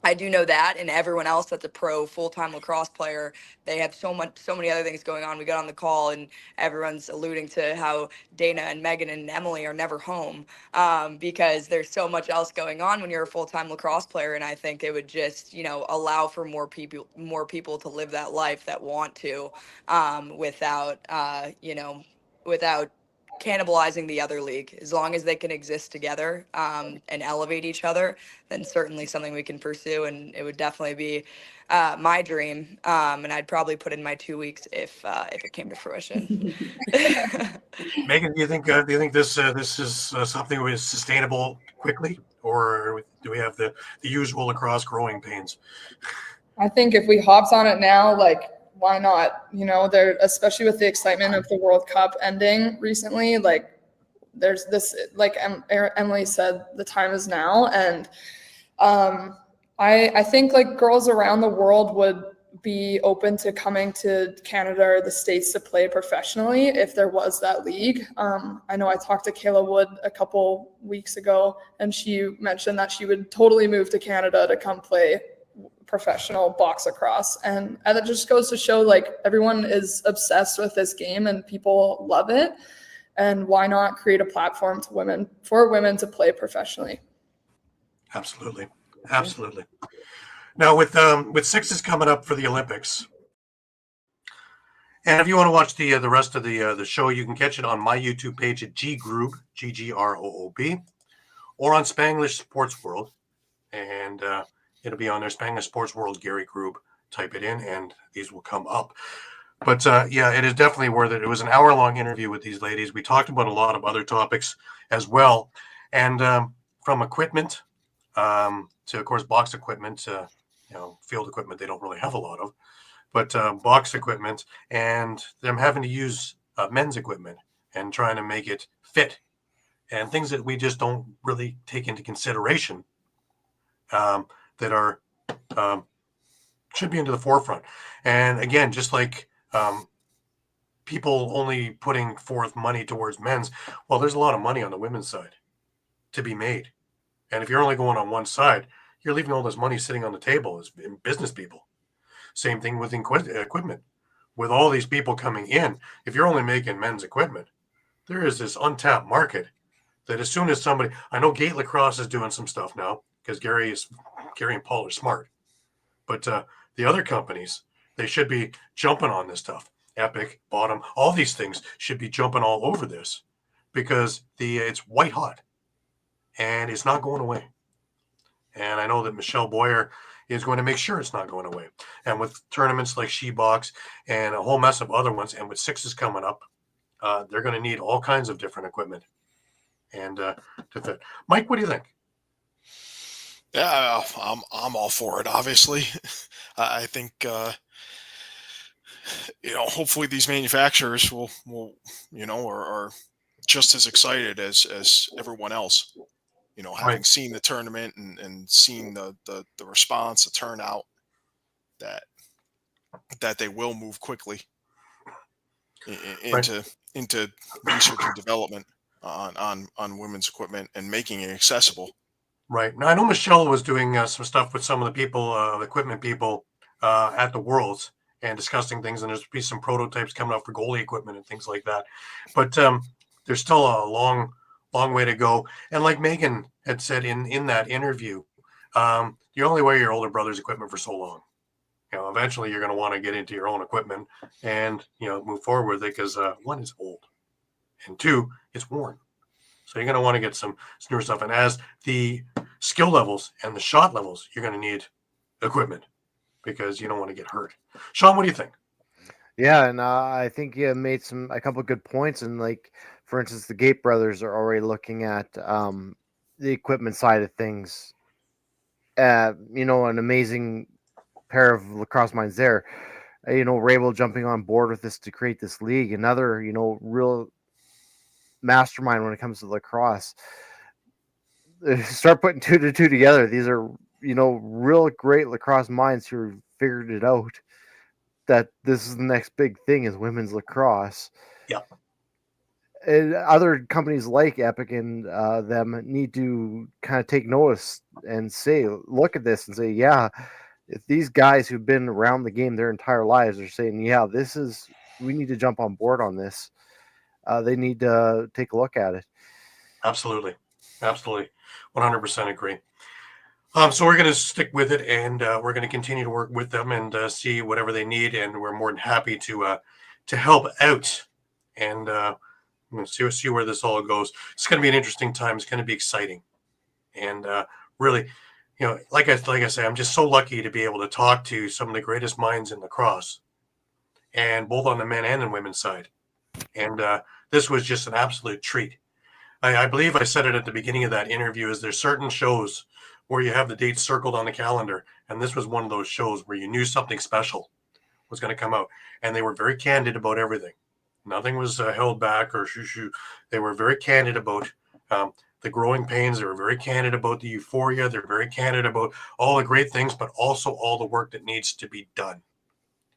I do know that, and everyone else that's a pro full-time lacrosse player, they have so many other things going on. We got on the call and everyone's alluding to how Dana and Megan and Emily are never home because there's so much else going on when you're a full-time lacrosse player. And I think it would just, allow for more people to live that life that want to, without cannibalizing the other league. As long as they can exist together and elevate each other, then certainly something we can pursue, and it would definitely be my dream, and I'd probably put in my 2 weeks if it came to fruition. Megan, do you think this is something that is sustainable quickly, or do we have the usual lacrosse growing pains? I think if we hopped on it now, why not? There, especially with the excitement of the World Cup ending recently, there's this, like Emily said, the time is now. And I think girls around the world would be open to coming to Canada or the States to play professionally if there was that league. I know I talked to Kayla Wood a couple weeks ago, and she mentioned that she would totally move to Canada to come play professional box lacrosse, and that just goes to show everyone is obsessed with this game and people love it, and why not create a platform for women to play professionally? Absolutely. Now with sixes coming up for the Olympics, and if you want to watch the rest of the show, you can catch it on my YouTube page at Groob, GGROOB, or on Spanglish Sports World, and it'll be on there, Spanglish Sports World, Gary Groob. Type it in, and these will come up. But it is definitely worth it. It was an hour-long interview with these ladies. We talked about a lot of other topics as well, and from equipment to, of course, box equipment. Field equipment they don't really have a lot of, but box equipment, and them having to use men's equipment and trying to make it fit, and things that we just don't really take into consideration. That are should be into the forefront. And again, just like people only putting forth money towards men's, well, there's a lot of money on the women's side to be made. And if you're only going on one side, you're leaving all this money sitting on the table as business people. Same thing with equipment. With all these people coming in, if you're only making men's equipment, there is this untapped market that as soon as somebody, I know Gate Lacrosse is doing some stuff now because Gary and Paul are smart, but the other companies, they should be jumping on this stuff. Epic, Bottom, all these things should be jumping all over this because it's white hot and it's not going away. And I know that Michelle Boyer is going to make sure it's not going away. And with tournaments like She-Box and a whole mess of other ones, and with sixes coming up, they're going to need all kinds of different equipment and to fit. Mike, what do you think? Yeah, I'm all for it. Obviously, I think hopefully these manufacturers will are just as excited as everyone else. Having seen the tournament and seeing the response, the turnout, that they will move quickly into research and development on women's equipment and making it accessible. Right. Now, I know Michelle was doing some stuff with some of the people, equipment people at the Worlds and discussing things, and there's be some prototypes coming up for goalie equipment and things like that. But there's still a long way to go. And like Megan had said in that interview, you only wear your older brother's equipment for so long. Eventually you're going to want to get into your own equipment and, move forward with it because one, is old, and two, it's worn. So you're going to want to get some newer stuff. And as the skill levels and the shot levels, you're going to need equipment because you don't want to get hurt. Shawn, what do you think? Yeah, and I think you made a couple of good points. And like, for instance, the Gate brothers are already looking at the equipment side of things. An amazing pair of lacrosse minds there. Rabel jumping on board with this to create this league. Another, real mastermind when it comes to lacrosse. Start putting 2 to 2 together. These are, real great lacrosse minds who figured it out that this is the next big thing is women's lacrosse. Yeah. And other companies like Epic and them need to kind of take notice and look at this and say, yeah, if these guys who've been around the game their entire lives are saying, yeah, we need to jump on board on this. They need to take a look at it. Absolutely. 100% agree. So we're going to stick with it, and we're going to continue to work with them and see whatever they need, and we're more than happy to help out and see where this all goes. It's going to be an interesting time. It's going to be exciting, and really, like I say, I'm just so lucky to be able to talk to some of the greatest minds in lacrosse, and both on the men and the women's side. And this was just an absolute treat. I believe I said it at the beginning of that interview, is there's certain shows where you have the dates circled on the calendar. And this was one of those shows where you knew something special was going to come out. And they were very candid about everything. Nothing was held back or shoo. They were very candid about the growing pains. They were very candid about the euphoria. They're very candid about all the great things, but also all the work that needs to be done.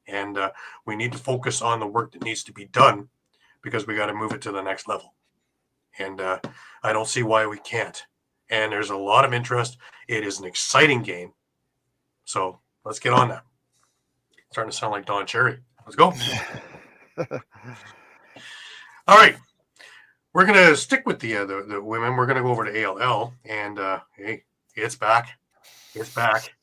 And we need to focus on the work that needs to be done because we got to move it to the next level. And I don't see why we can't. And there's a lot of interest. It is an exciting game. So let's get on that. Starting to sound like Don Cherry. Let's go. All right. We're going to stick with the women. We're going to go over to ALL. And, hey, it's back. It's back.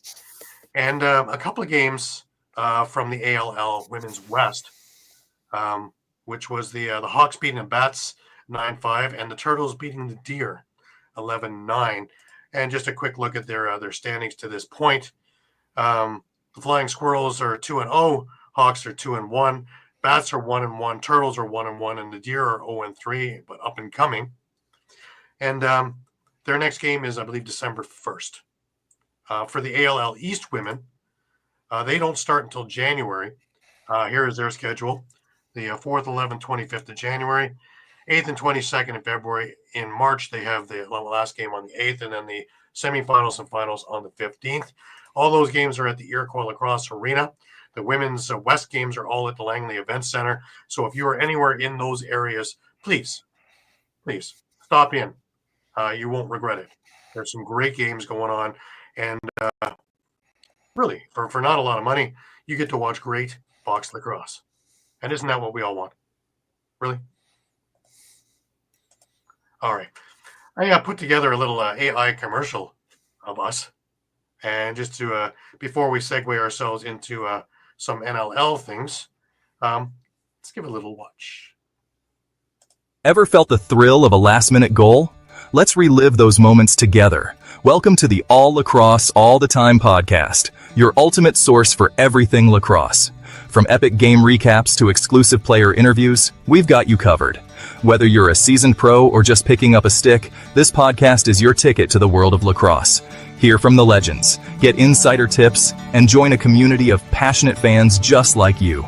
And a couple of games from the ALL Women's West, which was the Hawks beating the Bats 9-5 and the Turtles beating the Deer 11-9. And just a quick look at their standings to this point. The Flying Squirrels are 2-0. Hawks are 2-1. Bats are 1-1. Turtles are 1-1, and the Deer are 0-3, but up and coming. And their next game is, I believe, December 1st. For the ALL East women, they don't start until January. Here is their schedule: the 4th, 11th, 25th of January, 8th and 22nd in February. In March, they have the last game on the 8th, and then the semifinals and finals on the 15th. All those games are at the Iroquois Lacrosse Arena. The women's West games are all at the Langley Event Center. So if you are anywhere in those areas, please stop in. You won't regret it. There's some great games going on. And really, for not a lot of money, you get to watch great box lacrosse. And isn't that what we all want? Really? All right. I put together a little AI commercial of us. And just to, before we segue ourselves into some NLL things, let's give it a little watch. Ever felt the thrill of a last-minute goal? Let's relive those moments together. Welcome to the All Lacrosse All The Time podcast, your ultimate source for everything lacrosse. From epic game recaps to exclusive player interviews, we've got you covered. Whether you're a seasoned pro or just picking up a stick, this podcast is your ticket to the world of lacrosse. Hear from the legends, get insider tips, and join a community of passionate fans just like you.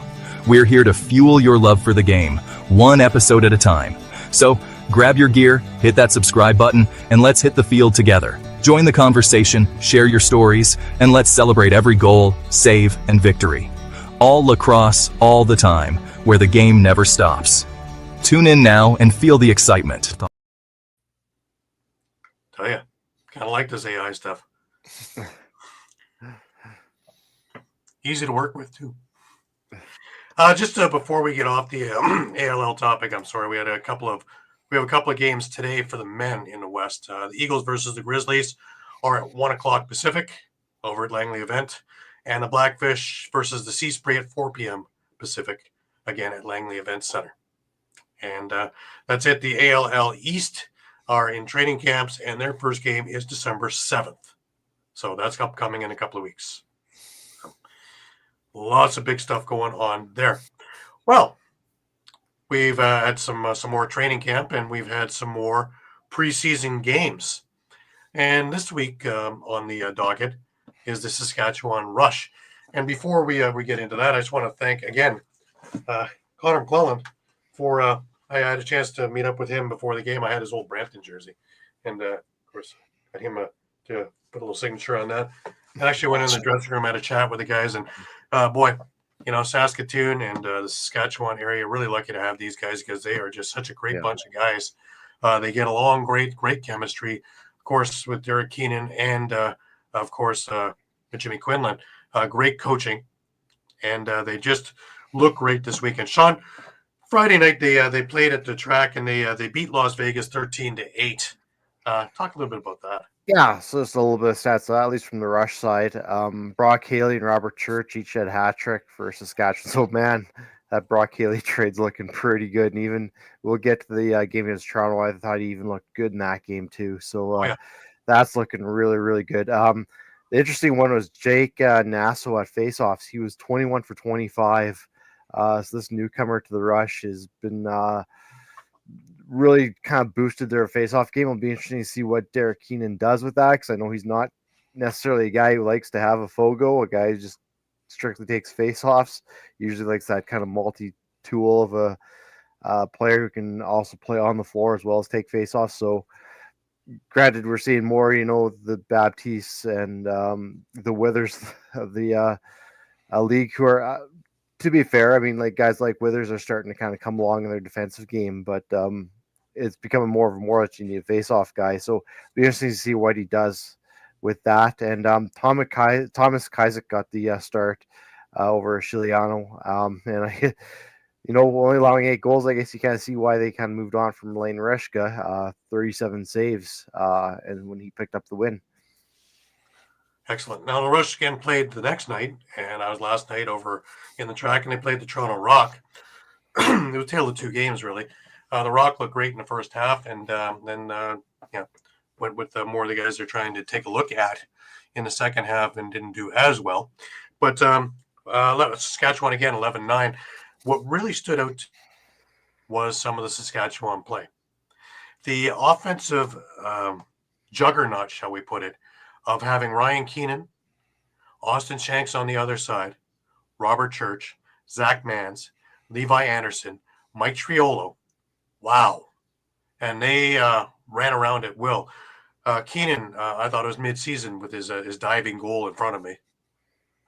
We're here to fuel your love for the game, one episode at a time. So, grab your gear, hit that subscribe button, and let's hit the field together. Join the conversation, share your stories, and let's celebrate every goal, save, and victory. All lacrosse, all the time, where the game never stops. Tune in now and feel the excitement. Tell you, kind of like this AI stuff. Easy to work with, too. Just before we get off the ALL topic, I'm sorry, we have a couple of games today for the men in the West. The Eagles versus the Grizzlies are at 1 o'clock Pacific over at Langley Event, and the Blackfish versus the Sea Spray at 4 p.m. Pacific, again at Langley Event Center. And that's it. The ALL East are in training camps, and their first game is December 7th. So that's upcoming in a couple of weeks. Lots of big stuff going on there. Well, we've had some more training camp, and we've had some more preseason games. And this week on the docket is the Saskatchewan Rush. And before we get into that, I just want to thank again Connor McClelland for. I had a chance to meet up with him before the game. I had his old Brampton jersey, and of course, got him to put a little signature on that. I actually went in the dressing room, had a chat with the guys, and boy, Saskatoon and the Saskatchewan area really lucky to have these guys because they are just such a great bunch of guys. They get along great chemistry, of course, with Derek Keenan and of course Jimmy Quinlan. Great coaching, and they just look great this weekend. Shawn, Friday night they played at the track and they beat Las Vegas 13-8. Talk a little bit about that. Yeah, so just a little bit of stats, at least from the Rush side. Brock Haley and Robert Church each had a hat trick for Saskatchewan. So, man, that Brock Haley trade's looking pretty good. And even we'll get to the game against Toronto. I thought he even looked good in that game, too. So, that's looking really, really good. The interesting one was Jake Nasso at faceoffs. He was 21 for 25. So, this newcomer to the Rush has been really kind of boosted their face-off game. It'll be interesting to see what Derek Keenan does with that, because I know he's not necessarily a guy who likes to have a fogo, a guy who just strictly takes face-offs. Usually likes that kind of multi-tool of a player who can also play on the floor as well as take face-offs. So granted, we're seeing more, the Baptistes and the Withers of the league who are to be fair, I mean, like guys like Withers are starting to kind of come along in their defensive game, but it's becoming more that you need a face-off guy. So it'll be interesting to see what he does with that. And Thomas Kostiuk got the start over Chiliano. And only allowing 8 goals, I guess you kind of see why they kind of moved on from Lane Reshka, 37 saves, and when he picked up the win. Excellent. Now, the Rush again played the next night, and I was last night over in the track, and they played the Toronto Rock. It was a tale of 2 games, really. The Rock looked great in the first half, and then went with more of the guys they're trying to take a look at in the second half and didn't do as well. But Saskatchewan again, 11-9. What really stood out was some of the Saskatchewan play. The offensive juggernaut, shall we put it, of having Ryan Keenan, Austin Shanks on the other side, Robert Church, Zach Mans, Levi Anderson, Mike Triolo. Wow. and they ran around at will. Keenan, I thought it was mid-season with his diving goal in front of me.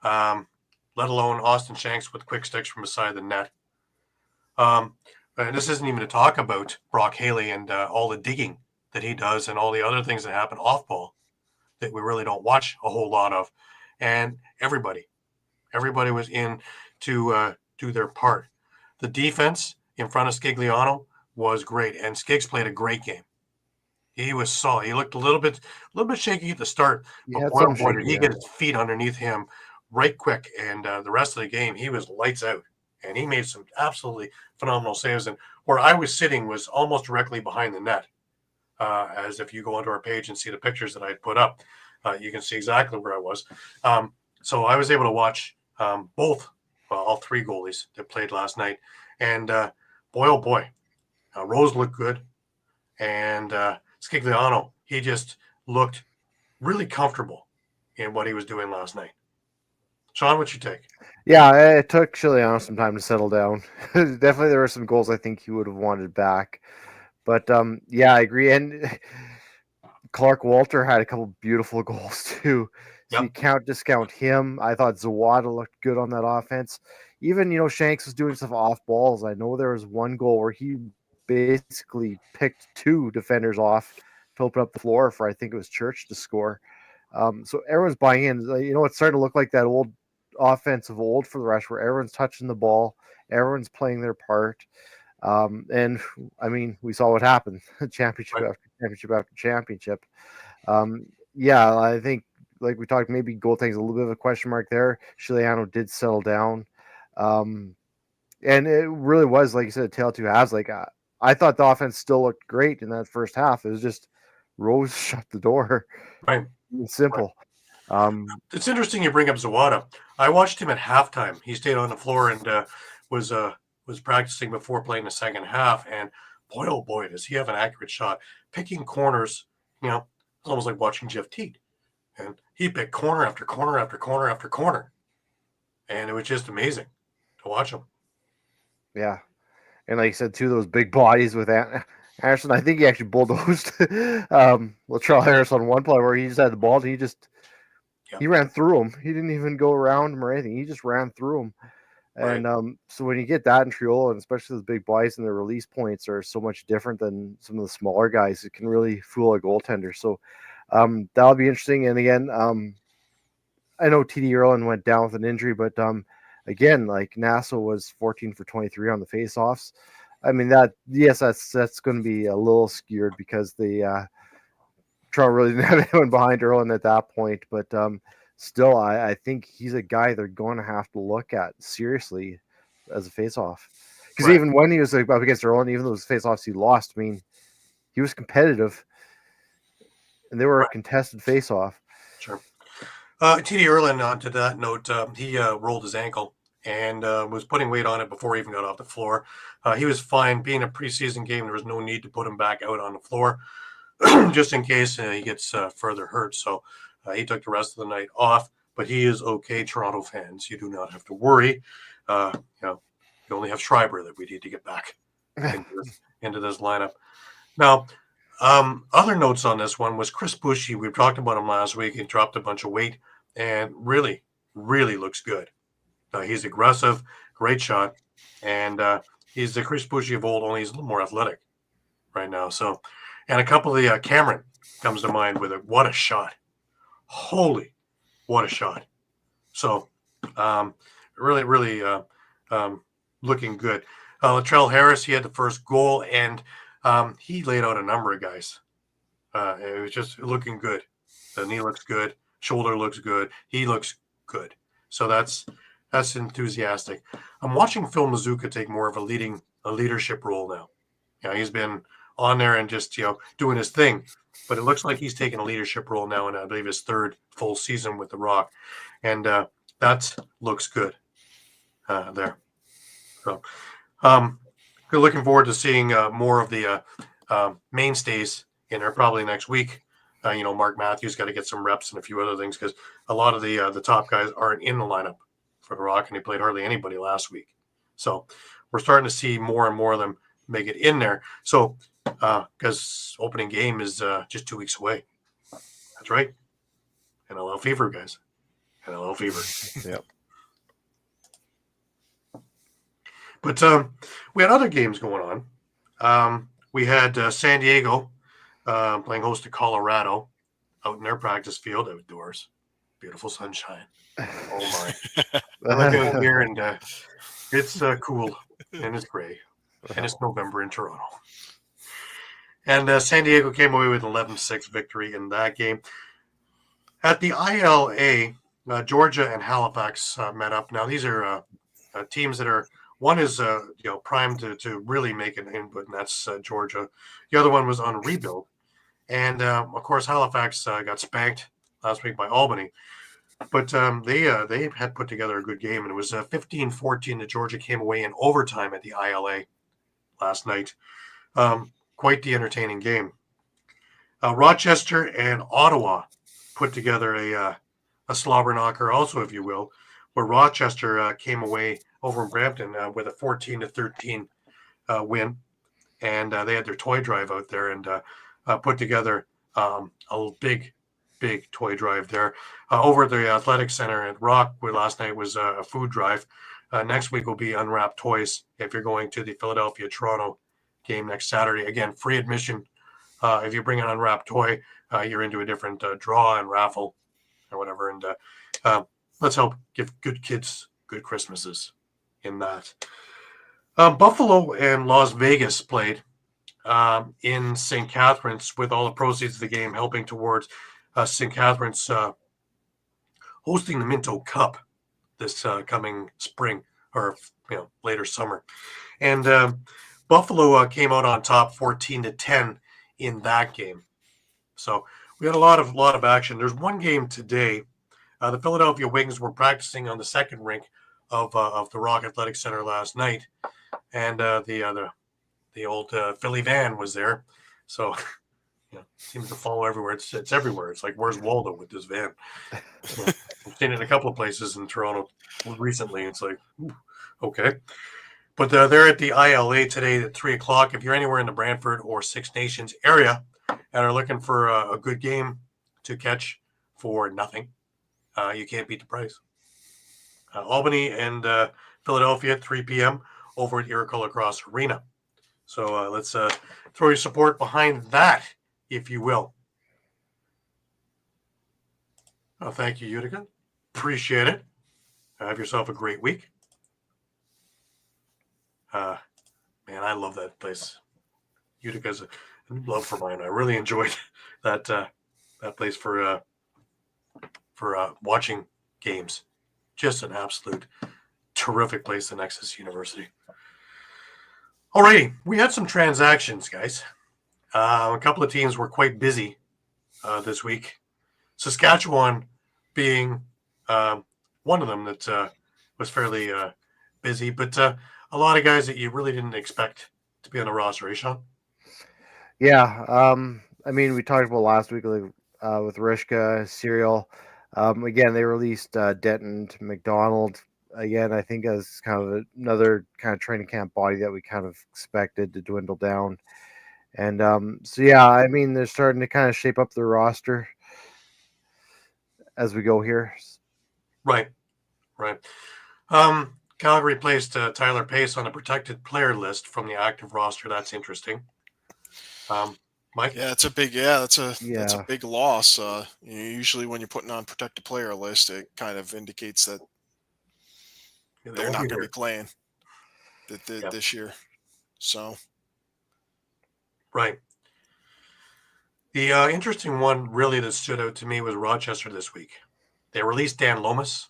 Let alone Austin Shanks with quick sticks from beside the net. And this isn't even to talk about Brock Haley and all the digging that he does and all the other things that happen off ball that we really don't watch a whole lot of. And everybody was in to do their part. The defense in front of Skigliano was great, and Skiggs played a great game. He was solid. He looked a little bit shaky at the start, but boy, did he get his feet underneath him right quick. And the rest of the game, he was lights out, and he made some absolutely phenomenal saves. And where I was sitting was almost directly behind the net. As if you go onto our page and see the pictures that I put up, you can see exactly where I was. So I was able to watch all three goalies that played last night. And boy, oh boy, Rose looked good. And Skigliano, he just looked really comfortable in what he was doing last night. Shawn, what's your take? Yeah, it took Skigliano some time to settle down. Definitely there were some goals I think he would have wanted back. But, yeah, I agree. And Clark Walter had a couple beautiful goals, too. So you can't discount him. I thought Zawada looked good on that offense. Even, Shanks was doing stuff off balls. I know there was one goal where he basically picked two defenders off to open up the floor for, I think it was Church to score. So everyone's buying in. It's starting to look like that old offense of old for the Rush where everyone's touching the ball. Everyone's playing their part. And I mean, we saw what happened. Championship after championship after championship. Yeah, I think, like we talked, maybe goaltending's a little bit of a question mark there. Skigliano did settle down. And it really was, like you said, a tale of two halves. Like, I thought the offense still looked great in that first half. It was just Rose shut the door. Right. It's simple. Right. It's interesting you bring up Zawada. I watched him at halftime. He stayed on the floor and was practicing before playing the second half. And boy, oh boy, does he have an accurate shot. Picking corners, it's almost like watching Jeff Teague. And he picked corner after corner after corner after corner. And it was just amazing to watch him. Yeah. And like you said, too, those big bodies with Anderson, I think he actually bulldozed Latrell Harris on one play where he just had the ball. And he ran through him. He didn't even go around him or anything. He just ran through him. And so when you get that in Triola, and especially those big bodies and their release points are so much different than some of the smaller guys, it can really fool a goaltender. So that'll be interesting. And again, I know TD Erlin went down with an injury, but again, like Nassau was 14 for 23 on the faceoffs. I mean, that's going to be a little skewed because the Toronto really didn't have anyone behind Erlin at that point. But still, I think he's a guy they're going to have to look at seriously as a faceoff. Because even when he was up against Erlin, even those faceoffs he lost, I mean, he was competitive. And they were a contested faceoff. Sure. TD Erlin, to that note, he rolled his ankle and was putting weight on it before he even got off the floor. He was fine. Being a preseason game, there was no need to put him back out on the floor just in case he gets further hurt. So he took the rest of the night off, but he is okay, Toronto fans. You do not have to worry. You only have Schreiber that we need to get back into this lineup. Now, other notes on this one was Chris Bushy. We talked about him last week. He dropped a bunch of weight and really, really looks good. He's aggressive, great shot, and he's the Chris Bushy of old, only he's a little more athletic right now. So, and a couple of the Cameron comes to mind with it. What a shot. Holy, what a shot. So, really, really looking good. Latrell Harris, he had the first goal, and he laid out a number of guys. It was just looking good. The knee looks good. Shoulder looks good. He looks good. So that's enthusiastic. I'm watching Phil Mazuka take more of a leadership role now. He's been on there and just doing his thing, but it looks like he's taking a leadership role now in I believe his third full season with the Rock, and that looks good there. So we're looking forward to seeing more of the mainstays in there probably next week. Mark Matthews got to get some reps and a few other things because a lot of the top guys aren't in the lineup for the Rock, and he played hardly anybody last week. So we're starting to see more and more of them make it in there. So because opening game is just 2 weeks away. That's right. NLL Fever, guys. NLL Fever. Yep. But we had other games going on. We had San Diego playing host to Colorado out in their practice field outdoors. Beautiful sunshine. Oh my! I look out here and it's cool and it's gray and it's November in Toronto. And San Diego came away with an 11-6 victory in that game. At the ILA, Georgia and Halifax met up. Now these are teams that are. One is primed to really make an input, and that's Georgia. The other one was on rebuild, and of course Halifax got spanked last week by Albany, but they had put together a good game, and it was 15-14 that Georgia came away in overtime at the ILA last night. Quite the entertaining game. Rochester and Ottawa put together a slobber knocker, also, if you will, where Rochester came away over in Brampton with a 14-13 win, and they had their toy drive out there and put together a big toy drive there. Over at the Athletic Center at Rock, where last night was a food drive. Next week will be Unwrapped Toys if you're going to the Philadelphia-Toronto game next Saturday. Again, free admission. If you bring an unwrapped toy, you're into a different draw and raffle or whatever. And let's help give good kids good Christmases in that. Buffalo and Las Vegas played in St. Catharines with all the proceeds of the game helping towards St. Catharines hosting the Minto Cup this coming spring or later summer. And Buffalo came out on top 14-10 in that game. So we had a lot of action. There's one game today. The Philadelphia Wings were practicing on the second rink of the Rock Athletic Center last night, and the old Philly van was there. So seems to follow everywhere. It's everywhere. It's like, where's Waldo with this van? I've seen it in a couple of places in Toronto recently. It's like, ooh, okay. But they're at the ILA today at 3:00. If you're anywhere in the Brantford or Six Nations area and are looking for a good game to catch for nothing, you can't beat the price. Albany and Philadelphia at 3 p.m. over at Iroquois Lacrosse Arena. So let's throw your support behind that, if you will. Oh, thank you, Utica. Appreciate it. Have yourself a great week. Man, I love that place. Utica's a love for mine. I really enjoyed that place for watching games. Just an absolute terrific place, the Nexus University. Alrighty, we had some transactions, guys. A couple of teams were quite busy this week. Saskatchewan being one of them that was fairly busy, but a lot of guys that you really didn't expect to be on the roster, Shawn? Yeah, I mean, we talked about last week with Rishka, Serial. Again, they released Denton to McDonald. Again, I think as kind of another kind of training camp body that we kind of expected to dwindle down. And so, yeah, I mean, they're starting to kind of shape up the roster as we go here. Right. Calgary placed Tyler Pace on a protected player list from the active roster. That's interesting. Mike? Yeah, that's a big loss. Usually when you're putting on protected player list, it kind of indicates that they're not going to be playing this year. So, right. The interesting one really that stood out to me was Rochester this week. They released Dan Lomas,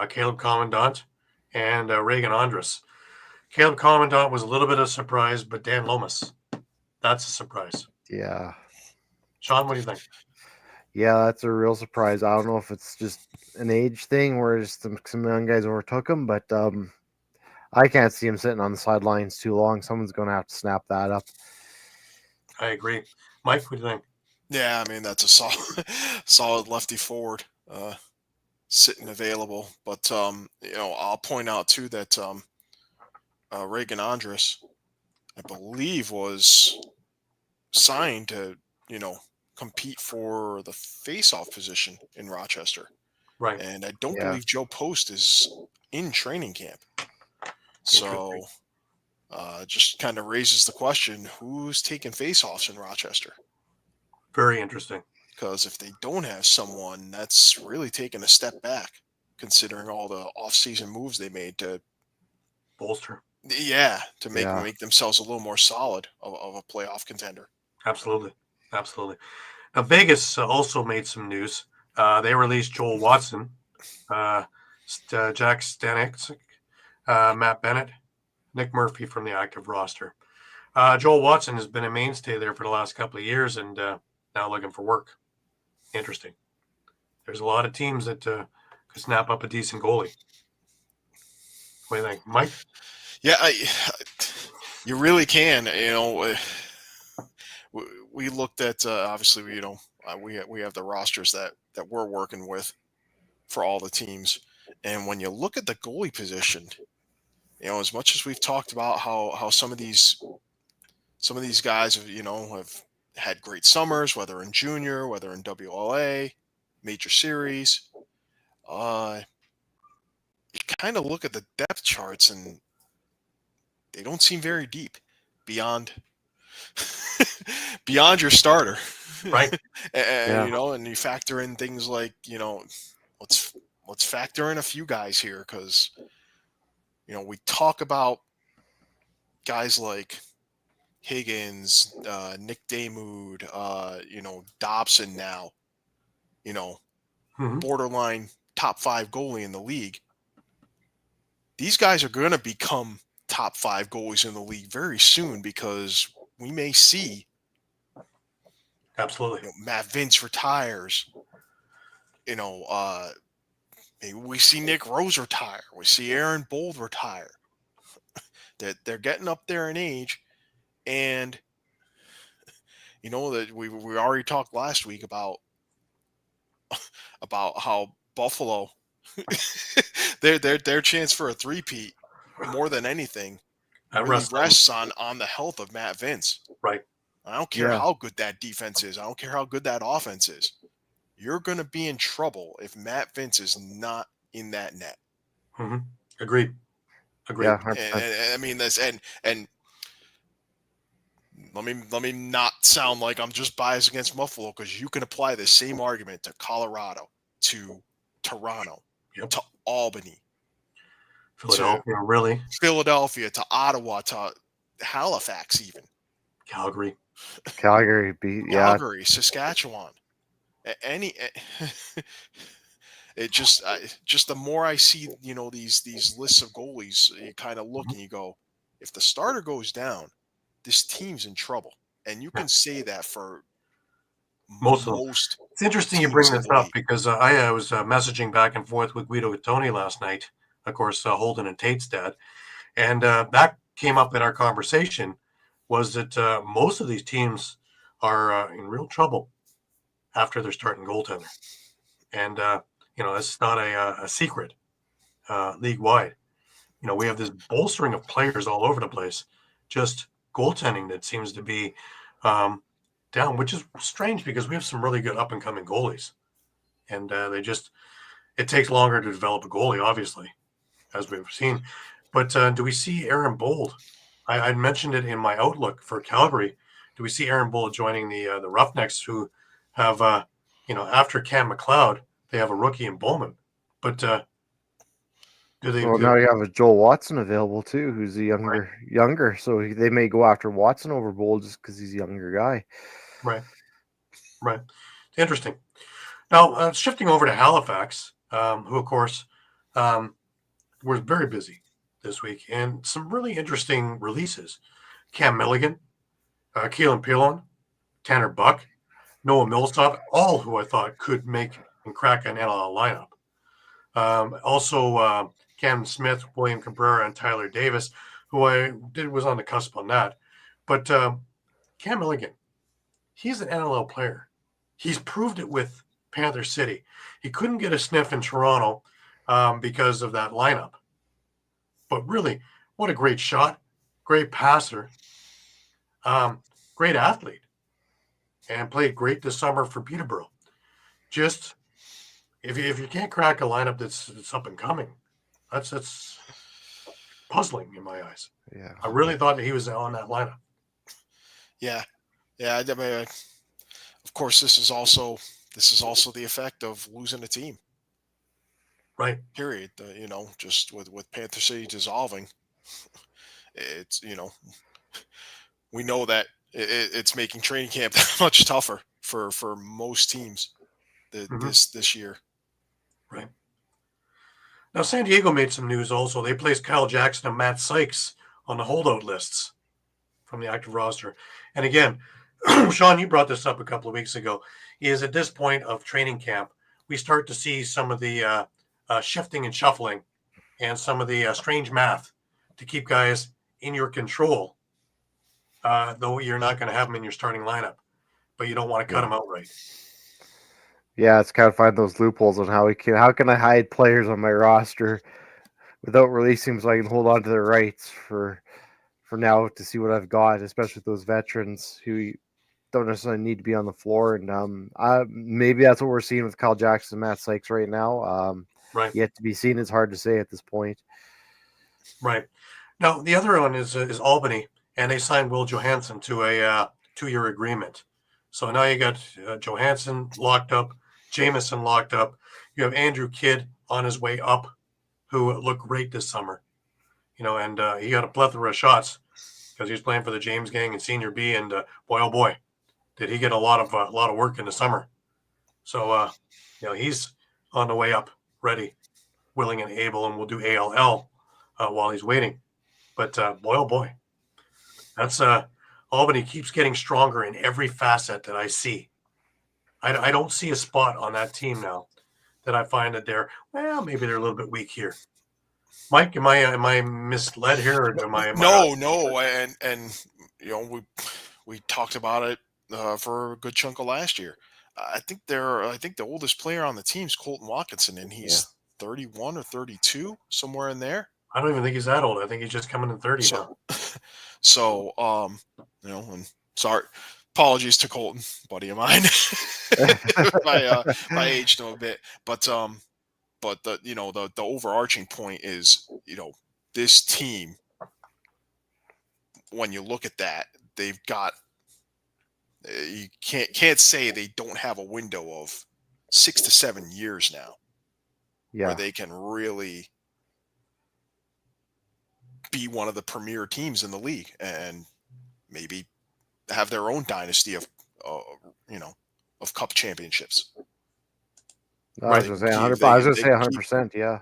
Caleb Commandant, and Reagan Andres. Caleb Commandant was a little bit of a surprise, but Dan Lomas, that's a surprise. Yeah. Shawn, what do you think? Yeah, that's a real surprise. I don't know if it's just an age thing where just some young guys overtook him, but I can't see him sitting on the sidelines too long. Someone's going to have to snap that up. I agree. Mike, what do you think? Yeah, I mean, that's a solid lefty forward sitting available. But, I'll point out, too, that Reagan Andres, I believe, was signed to, compete for the face-off position in Rochester. Right. And I don't Yeah. believe Joe Post is in training camp. So just kind of raises the question, who's taking face-offs in Rochester? Very interesting. Because if they don't have someone, that's really taking a step back, considering all the off-season moves they made to Bolster. make themselves a little more solid of a playoff contender. Absolutely. Absolutely. Now, Vegas also made some news. They released Joel Watson, Jack Stanek, Matt Bennett, Nick Murphy from the active roster. Joel Watson has been a mainstay there for the last couple of years and now looking for work. Interesting. There's a lot of teams that could snap up a decent goalie. What do you think, Mike? Yeah, you really can. We looked at obviously, we have the rosters that we're working with for all the teams, and when you look at the goalie position, as much as we've talked about how some of these guys have had great summers, whether in junior, whether in WLA, major series, you kind of look at the depth charts and they don't seem very deep beyond your starter, Right? and, and you factor in things like let's factor in a few guys here, because we talk about guys like Higgins, Nick Damoud, Dobson now, borderline top 5 goalie in the league. These guys are going to become top 5 goalies in the league very soon, because we may see absolutely Matt Vince retires. Maybe we see Nick Rose retire. We see Aaron Bold retire. They're getting up there in age, and that we already talked last week about how Buffalo their chance for a three-peat more than anything really rests on the health of Matt Vince. Right. I don't care how good that defense is. I don't care how good that offense is. You're going to be in trouble if Matt Vince is not in that net. Mm-hmm. Agreed. Yeah, and I mean this, and let me not sound like I'm just biased against Buffalo, because you can apply the same argument to Colorado, to Toronto, to Albany, Philadelphia, to Ottawa, to Halifax, even Calgary, Saskatchewan. It just the more I see these lists of goalies, you kind of look and you go, if the starter goes down, this team's in trouble. And you can say that for most. It's interesting you bring this up, because I was messaging back and forth with Guido Gattoni last night, of course, Holden and Tate's dad, and that came up in our conversation, was that most of these teams are in real trouble after their starting goaltender. And, it's not a secret league-wide. We have this bolstering of players all over the place, just goaltending that seems to be down, which is strange, because we have some really good up-and-coming goalies. And it takes longer to develop a goalie, obviously, as we've seen. But do we see Aaron Bold? I mentioned it in my outlook for Calgary. Do we see Aaron Bold joining the Roughnecks, who have, after Cam McLeod, they have a rookie in Bowman? But do they? Well, now you have a Joel Watson available too, who's a younger. So they may go after Watson over Bold just because he's a younger guy. Right. Interesting. Now, shifting over to Halifax, who, of course, was very busy this week, and some really interesting releases. Cam Milligan, Keelan Pilon, Tanner Buck, Noah Millsop, all who I thought could make and crack an NLL lineup. Also, Cam Smith, William Cabrera, and Tyler Davis, who was on the cusp on that. But Cam Milligan, he's an NLL player. He's proved it with Panther City. He couldn't get a sniff in Toronto because of that lineup. But really, what a great shot, great passer, Great athlete, and played great this summer for Peterborough. Just if you can't crack a lineup that's up and coming, that's puzzling in my eyes. Yeah. I really thought that he was on that lineup. Yeah. I mean, of course, this is also the effect of losing a team. Right. Period. Just with Panther City dissolving, it's we know that it's making training camp that much tougher for most teams this year. Right. Now, San Diego made some news also. They placed Kyle Jackson and Matt Sykes on the holdout lists from the active roster. And again, Shawn, you brought this up a couple of weeks ago, is at this point of training camp, we start to see some of the shifting and shuffling and some of the strange math to keep guys in your control, though you're not going to have them in your starting lineup, but you don't want to cut them outright. Yeah, it's kind of find those loopholes on how can I hide players on my roster without releasing them so I can hold on to their rights for now to see what I've got, especially with those veterans who don't necessarily need to be on the floor. And maybe that's what we're seeing with Kyle Jackson and Matt Sykes right now. Right. Yet to be seen. It's hard to say at this point. Right. Now, the other one is Albany, and they signed Will Johansson to a 2-year agreement. So now you got Johansson locked up, Jameson locked up. You have Andrew Kidd on his way up, who looked great this summer. And he got a plethora of shots because he was playing for the James Gang and Senior B, and boy, oh boy, did he get a lot of work in the summer. So he's on the way up, ready, willing, and able, and we'll do ALL while he's waiting. But boy, oh boy, that's Albany keeps getting stronger in every facet that I see. I don't see a spot on that team now that I find that maybe they're a little bit weak here. Mike, am I misled here, or am I? No, and we talked about it for a good chunk of last year. I think the oldest player on the team is Colton Watkinson, and he's 31 or 32, somewhere in there. I don't even think he's that old. I think he's just coming in 30 now. So, and sorry, apologies to Colton, buddy of mine. My aged him a bit, but the overarching point is, this team, when you look at that, they've got, you can't say they don't have a window of 6 to 7 years now where they can really be one of the premier teams in the league and maybe have their own dynasty of cup championships. I was going to say 100%. I was going to say 100%. Yeah.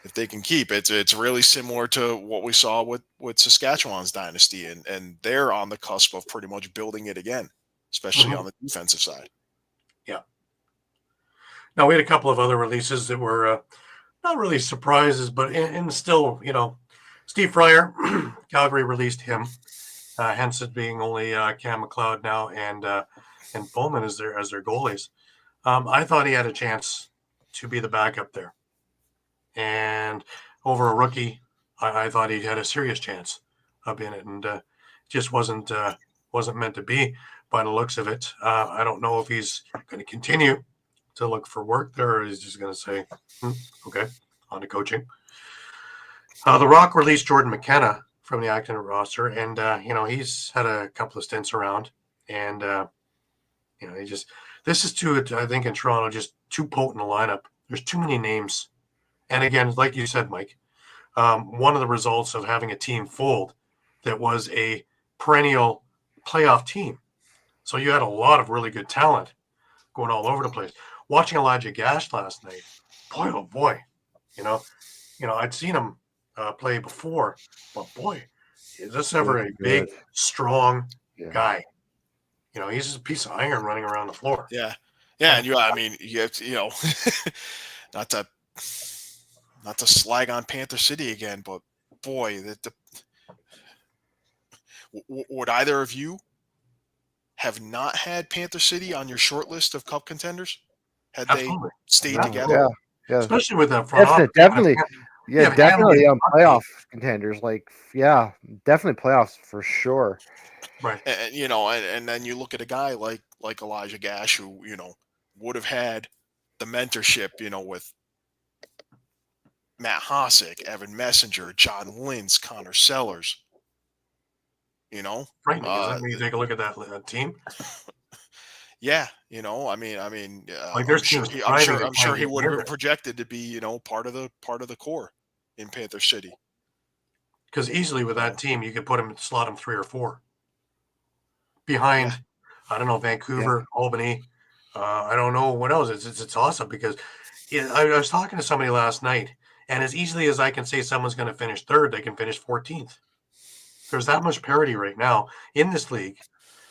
If they can keep it, it's really similar to what we saw with Saskatchewan's dynasty, and they're on the cusp of pretty much building it again, especially on the defensive side. Yeah. Now, we had a couple of other releases that were not really surprises, but in still, Steve Fryer, Calgary released him, hence it being only Cam McLeod now and Bowman as their goalies. I thought he had a chance to be the backup there, and over a rookie, I thought he had a serious chance of being it, and just wasn't meant to be by the looks of it. I don't know if he's going to continue to look for work there, or he's just going to say, okay, on to coaching. The Rock released Jordan McKenna from the active roster, and he's had a couple of stints around, and this is too, I think, in Toronto, just too potent a lineup. There's too many names, and again, like you said, Mike, one of the results of having a team fold that was a perennial playoff team. So you had a lot of really good talent going all over the place. Watching Elijah Gash last night, boy, oh boy, I'd seen him play before, but boy, is this ever a big, strong guy? He's just a piece of iron running around the floor. Yeah, and you have to, not to slag on Panther City again, but boy, would either of you have not had Panther City on your short list of cup contenders had they stayed together? Yeah. Especially with that front office. Definitely. Yeah, but definitely Hanley- on playoff contenders. Like, yeah, definitely playoffs for sure. Right. And and then you look at a guy like Elijah Gash, who would have had the mentorship, with Matt Hosick, Evan Messenger, John Lintz, Connor Sellers. Frightening, isn't it? When you take a look at that team. Yeah, Like, I'm there's sure teams thriving I'm and sure can't he get would have near been it. projected to be, part of the core in Panther City. Because easily with that team, you could slot him 3 or 4 behind. Yeah. I don't know, Vancouver, Albany. I don't know what else. It's awesome because I was talking to somebody last night, and as easily as I can say someone's going to finish 3rd, they can finish 14th. There's that much parity right now in this league,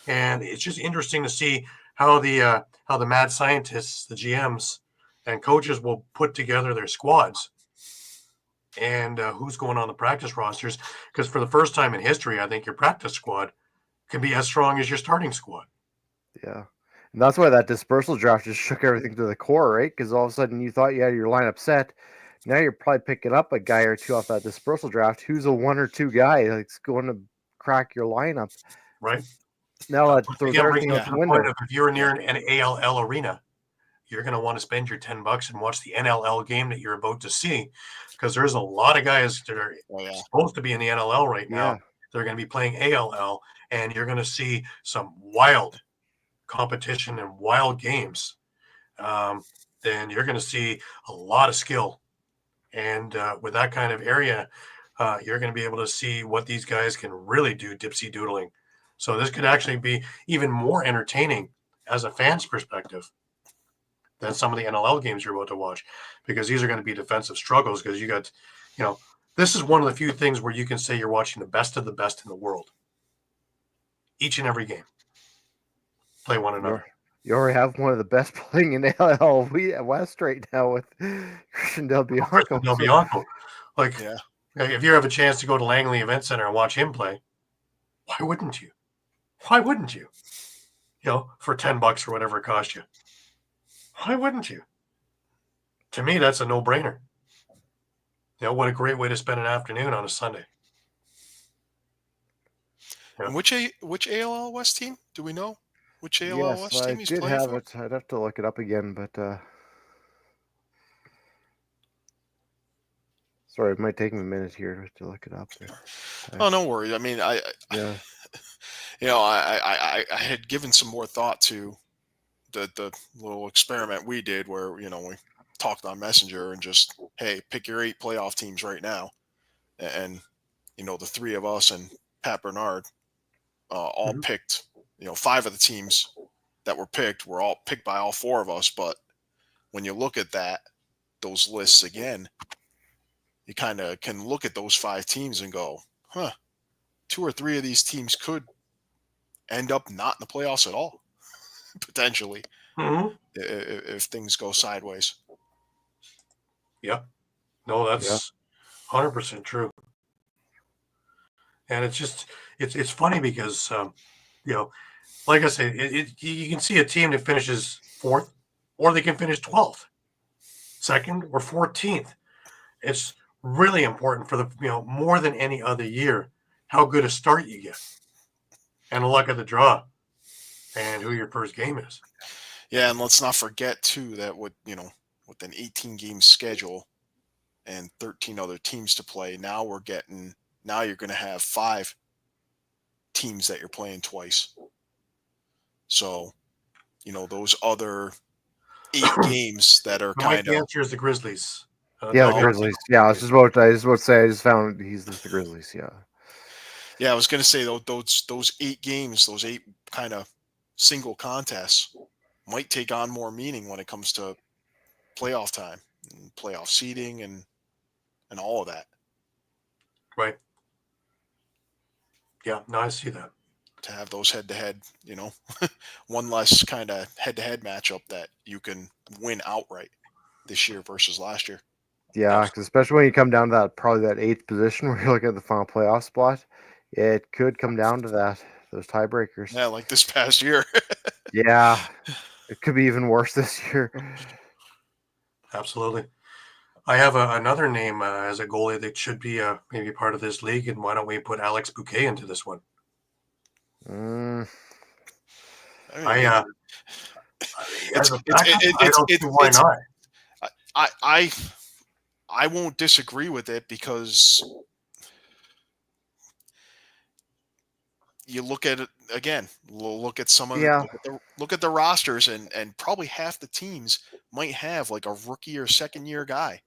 and it's just interesting to see how the mad scientists, the GMs, and coaches will put together their squads, and who's going on the practice rosters. Because for the first time in history, I think your practice squad can be as strong as your starting squad. Yeah. And that's why that dispersal draft just shook everything to the core, right? Because all of a sudden you thought you had your lineup set. Now you're probably picking up a guy or two off that dispersal draft who's a 1 or 2 guy that's going to crack your lineup. Right. Now that throws Again, everything bringing out it the to the point window. of if you're near an ALL arena, you're going to want to spend your $10 and watch the NLL game that you're about to see, because there's a lot of guys that are supposed to be in the NLL right now. Yeah. They're going to be playing ALL, and you're going to see some wild competition and wild games. Then you're going to see a lot of skill. And with that kind of area, you're going to be able to see what these guys can really do dipsy doodling. So this could actually be even more entertaining as a fan's perspective than some of the NLL games you're about to watch, because these are going to be defensive struggles, because you got, this is one of the few things where you can say you're watching the best of the best in the world. Each and every game. Play one another. You already have one of the best playing in NLL West right now with Christian Del Bianco. Del Bianco. Like, if you have a chance to go to Langley Event Center and watch him play, why wouldn't you? Why wouldn't you? For $10 or whatever it cost you. Why wouldn't you? To me, that's a no-brainer. What a great way to spend an afternoon on a Sunday. And which ALL West team do we know? Which ALL West team he's I did playing have for? it. I'd have to look it up again, but sorry, it might take me a minute here to look it up. Oh, no worries. I mean, I had given some more thought to the little experiment we did where, we talked on Messenger and just, hey, pick your 8 playoff teams right now. And, the 3 of us and Pat Bernard all picked, 5 of the teams that were picked were all picked by all 4 of us. But when you look at those lists again, you kind of can look at those 5 teams and go, 2 or 3 of these teams could end up not in the playoffs at all, potentially, if things go sideways. Yeah. No, that's 100% true. And it's just, it's funny because, like I say, you can see a team that finishes 4th, or they can finish 12th, 2nd, or 14th. It's really important for the, more than any other year, how good a start you get and the luck of the draw and who your first game is. Yeah. And let's not forget too, that with an 18-game schedule and 13 other teams to play, now you're going to have 5 teams that you're playing twice. So, those other 8 games that are kind of. The answer is the Grizzlies. The Grizzlies. Yeah, I was just about to say, I just found he's the Grizzlies. Yeah. Yeah, I was going to say those 8 games, those 8 kind of single contests might take on more meaning when it comes to playoff time and playoff seeding and all of that. Right. Yeah, no, I see that. To have those head-to-head, one less kind of head-to-head matchup that you can win outright this year versus last year. Yeah, because especially when you come down to that 8th position where you're looking at the final playoff spot, it could come down to those tiebreakers. Yeah, like this past year. Yeah, it could be even worse this year. Absolutely. I have another name as a goalie that should be maybe part of this league, and why don't we put Alex Bouquet into this one? I as a backup, I don't see why not. I won't disagree with it, because you look at it again. Look at some of look at the rosters, and probably half the teams might have like a rookie or second year guy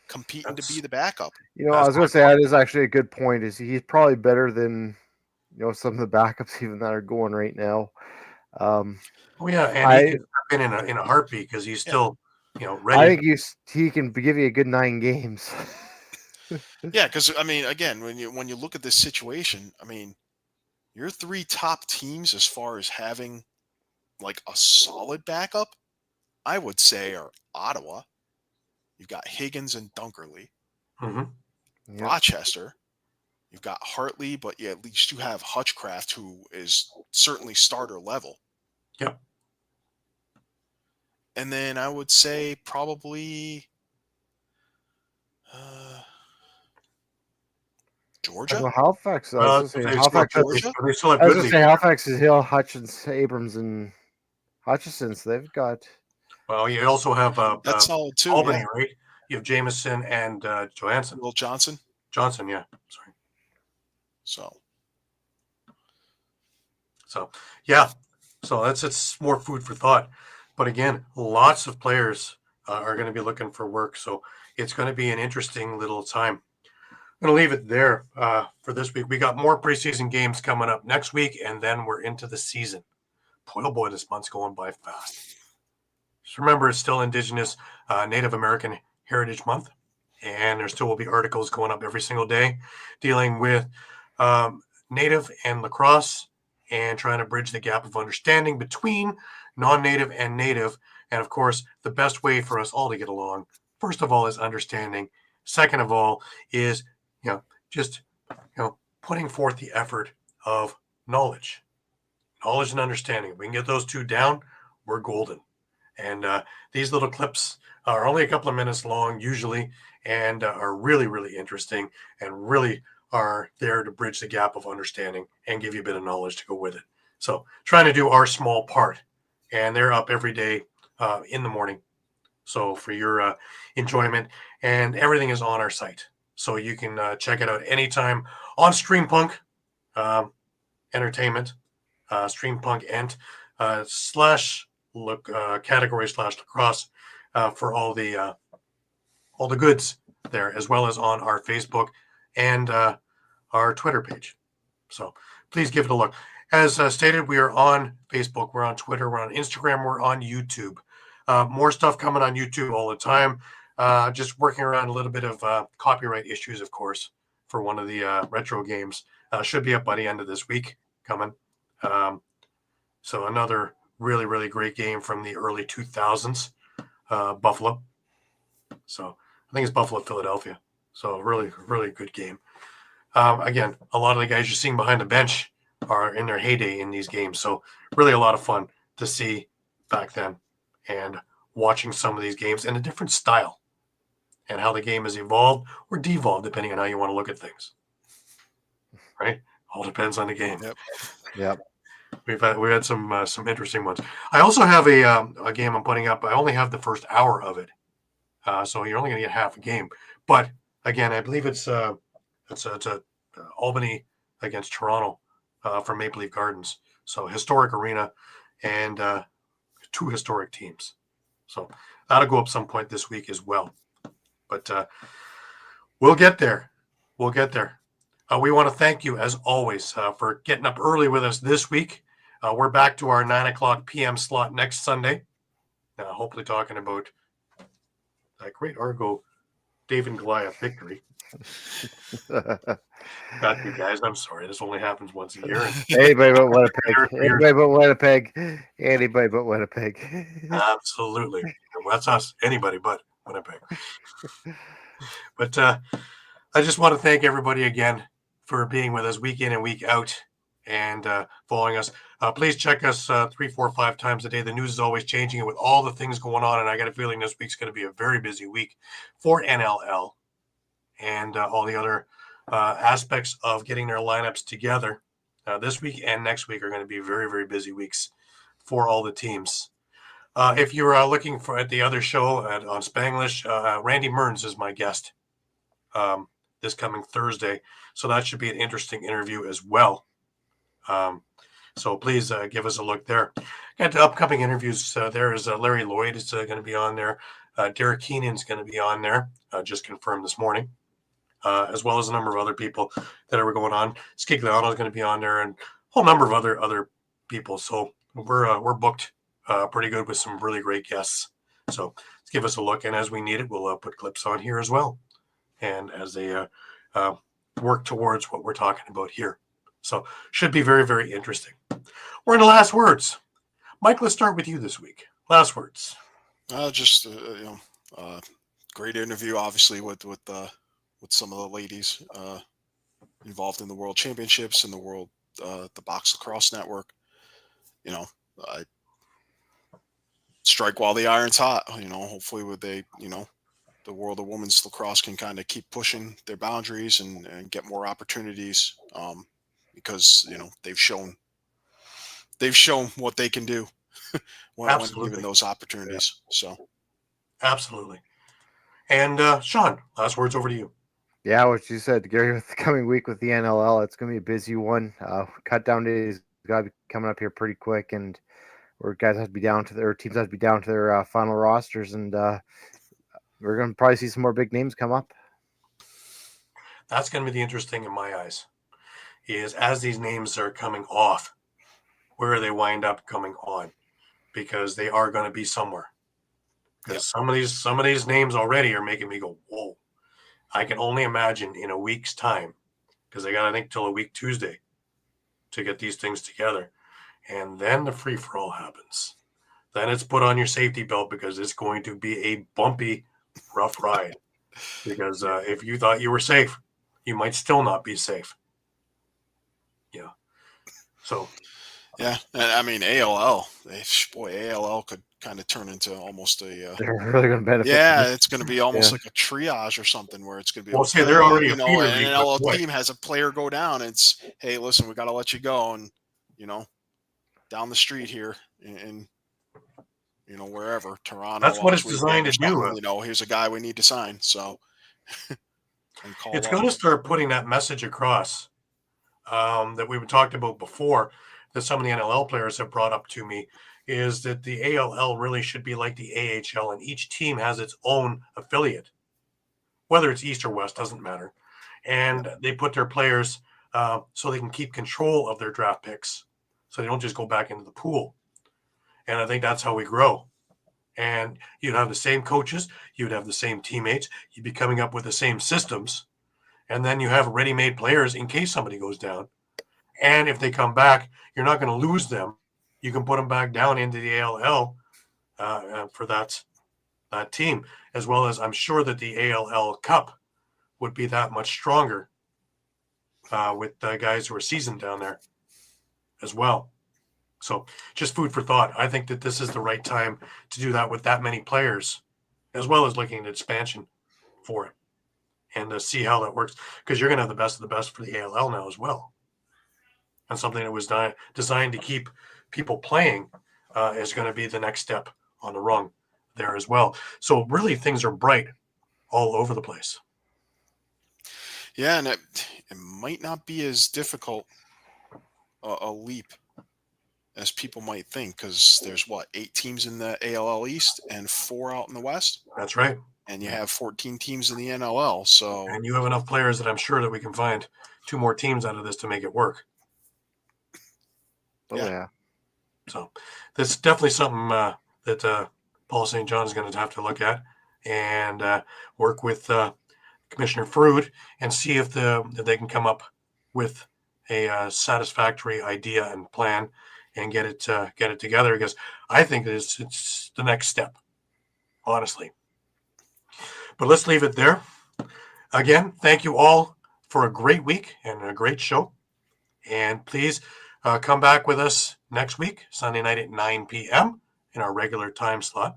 competing to be the backup. I was going to say that is actually a good point. Is he's probably better than some of the backups even that are going right now. And he can step in a heartbeat, because he's still ready. I think he can give you a good 9 games. Yeah, because I mean, again, when you look at this situation, I mean, your 3 top teams as far as having like a solid backup, I would say, are Ottawa. You've got Higgins and Dunkerley. Mm-hmm. Rochester. You've got Hartley, but at least you have Hutchcraft, who is certainly starter level. Yep. And then I would say probably Georgia. Well, Halifax. Halifax. They still have I was good going to say Halifax is Hill, Hutchins, Abrams, and Hutchison. So they've got. Well, you also have that's solid too. Albany, right? You have Jameson and Johansson. Will Johnson. Johnson, yeah. Sorry. So yeah. So it's more food for thought. But again, lots of players are going to be looking for work. So it's going to be an interesting little time. I'm going to leave it there for this week. We got more preseason games coming up next week, and then we're into the season. Boy, oh boy, this month's going by fast. Just remember, it's still Indigenous Native American Heritage Month, and there still will be articles going up every single day dealing with Native and lacrosse, and trying to bridge the gap of understanding between non-Native and Native. And of course, the best way for us all to get along, first of all, is understanding. Second of all is, just putting forth the effort of knowledge and understanding. If we can get those 2 down, we're golden. And these little clips are only a couple of minutes long usually, and are really, really interesting, and really are there to bridge the gap of understanding and give you a bit of knowledge to go with it. So trying to do our small part, and they're up every day in the morning. So for your enjoyment, and everything is on our site. So you can check it out anytime on Streampunk Entertainment, Streampunk / category / lacrosse for all the goods there, as well as on our Facebook and our Twitter page. So please give it a look. As stated, we are on Facebook, we're on Twitter, we're on Instagram, we're on YouTube. More stuff coming on YouTube all the time. Just working around a little bit of copyright issues, of course, for one of the retro games. Should be up by the end of this week coming. So another really, really great game from the early 2000s, Buffalo. So I think it's Buffalo, Philadelphia. So really, really good game. Again, a lot of the guys you're seeing behind the bench are in their heyday in these games. So really a lot of fun to see back then, and watching some of these games and a different style, and how the game has evolved or devolved, depending on how you want to look at things. Right? All depends on the game. Yep. We've had some interesting ones. I also have a game I'm putting up. I only have the first hour of it, so you're only going to get half a game. But again, I believe it's Albany against Toronto for Maple Leaf Gardens. So historic arena, and 2 historic teams. So that'll go up some point this week as well. But we'll get there. We'll get there. We want to thank you, as always, for getting up early with us this week. We're back to our 9:00 p.m. slot next Sunday. Hopefully talking about that great Argo David and Goliath victory. Got you guys. I'm sorry. This only happens once a year. Anybody but Winnipeg. Anybody but Winnipeg. Anybody but Winnipeg. Absolutely. Well, that's us. Anybody but Winnipeg. But I just want to thank everybody again for being with us week in and week out. and following us. Please check us 3, 4, 5 times a day. The news is always changing, and with all the things going on, and I got a feeling this week's going to be a very busy week for NLL and all the other aspects of getting their lineups together. This week and next week are going to be very, very busy weeks for all the teams. If you're looking at the other show on Spanglish, Randy Mearns is my guest this coming Thursday. So that should be an interesting interview as well. So please give us a look there. Got the upcoming interviews. There is Larry Lloyd is going to be on there. Derek Keenan's going to be on there, just confirmed this morning, as well as a number of other people that are going on. Scigliano is going to be on there, and a whole number of other people. So we're booked pretty good with some really great guests. So let's give us a look, and as we need it, we'll put clips on here as well, and as they work towards what we're talking about here. So should be very, very interesting. We're in the last words. Mike, let's start with you this week. Last words. Great interview, obviously, with some of the ladies involved in the World Championships and the Box Lacrosse Network. I strike while the iron's hot. Hopefully the world of women's lacrosse can kind of keep pushing their boundaries and get more opportunities, because they've shown what they can do when given those opportunities. Yeah. So absolutely. And Shawn, last words over to you. Yeah, what you said, Gary, with the coming week with the NLL, it's going to be a busy one. Cut down days got to be coming up here pretty quick, and teams have to be down to their final rosters, and we're going to probably see some more big names come up. That's going to be the interesting in my eyes, is as these names are coming off, where they wind up coming on, because they are going to be somewhere. Because some of these names already are making me go, whoa. I can only imagine in a week's time, because they got, I think, till a week Tuesday to get these things together. And then the free-for-all happens. Then it's put on your safety belt, because it's going to be a bumpy, rough ride. Because if you thought you were safe, you might still not be safe. Yeah. So. Yeah. I mean, ALL could kind of turn into almost they're really going to benefit. Yeah, it's going to be almost like a triage or something, where it's going to be. Well, say they're already an NLL team has a player go down. It's, hey, listen, we got to let you go, and down the street here in wherever, Toronto. That's what it's designed to do. Here's a guy we need to sign. So it's going to start putting that message across that we talked about before, that some of the NLL players have brought up to me, is that the ALL really should be like the AHL, and each team has its own affiliate, whether it's East or West, doesn't matter. And they put their players so they can keep control of their draft picks, so they don't just go back into the pool. And I think that's how we grow. And you'd have the same coaches, you'd have the same teammates, you'd be coming up with the same systems, and then you have ready-made players in case somebody goes down. And if they come back, you're not going to lose them. You can put them back down into the ALL for that team, as well as I'm sure that the ALL Cup would be that much stronger with guys who are seasoned down there as well. So just food for thought. I think that this is the right time to do that with that many players, as well as looking at expansion for it and see how that works, because you're going to have the best of the best for the ALL now as well. And something that was designed to keep people playing is going to be the next step on the rung there as well. So really things are bright all over the place. Yeah, and it might not be as difficult a leap as people might think, because there's 8 teams in the ALL East and 4 out in the West. That's right. And you have 14 teams in the NLL. So, and you have enough players that I'm sure that we can find 2 more teams out of this to make it work. Oh, yeah. So this is definitely something that Paul St. John is going to have to look at and work with Commissioner Frood and see if they can come up with a satisfactory idea and plan and get it together, because I think it's the next step, honestly. But let's leave it there. Again, thank you all for a great week and a great show. And please come back with us next week, Sunday night at 9 p.m. in our regular time slot.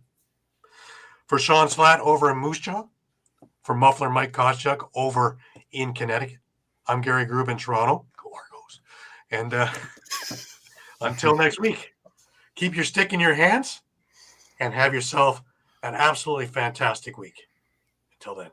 For Shawn Slaght over in Moose Jaw, for Muffler Mike Kostiuk over in Connecticut, I'm Gary Groob in Toronto. Go Argos. And until next week, keep your stick in your hands and have yourself an absolutely fantastic week. Until then.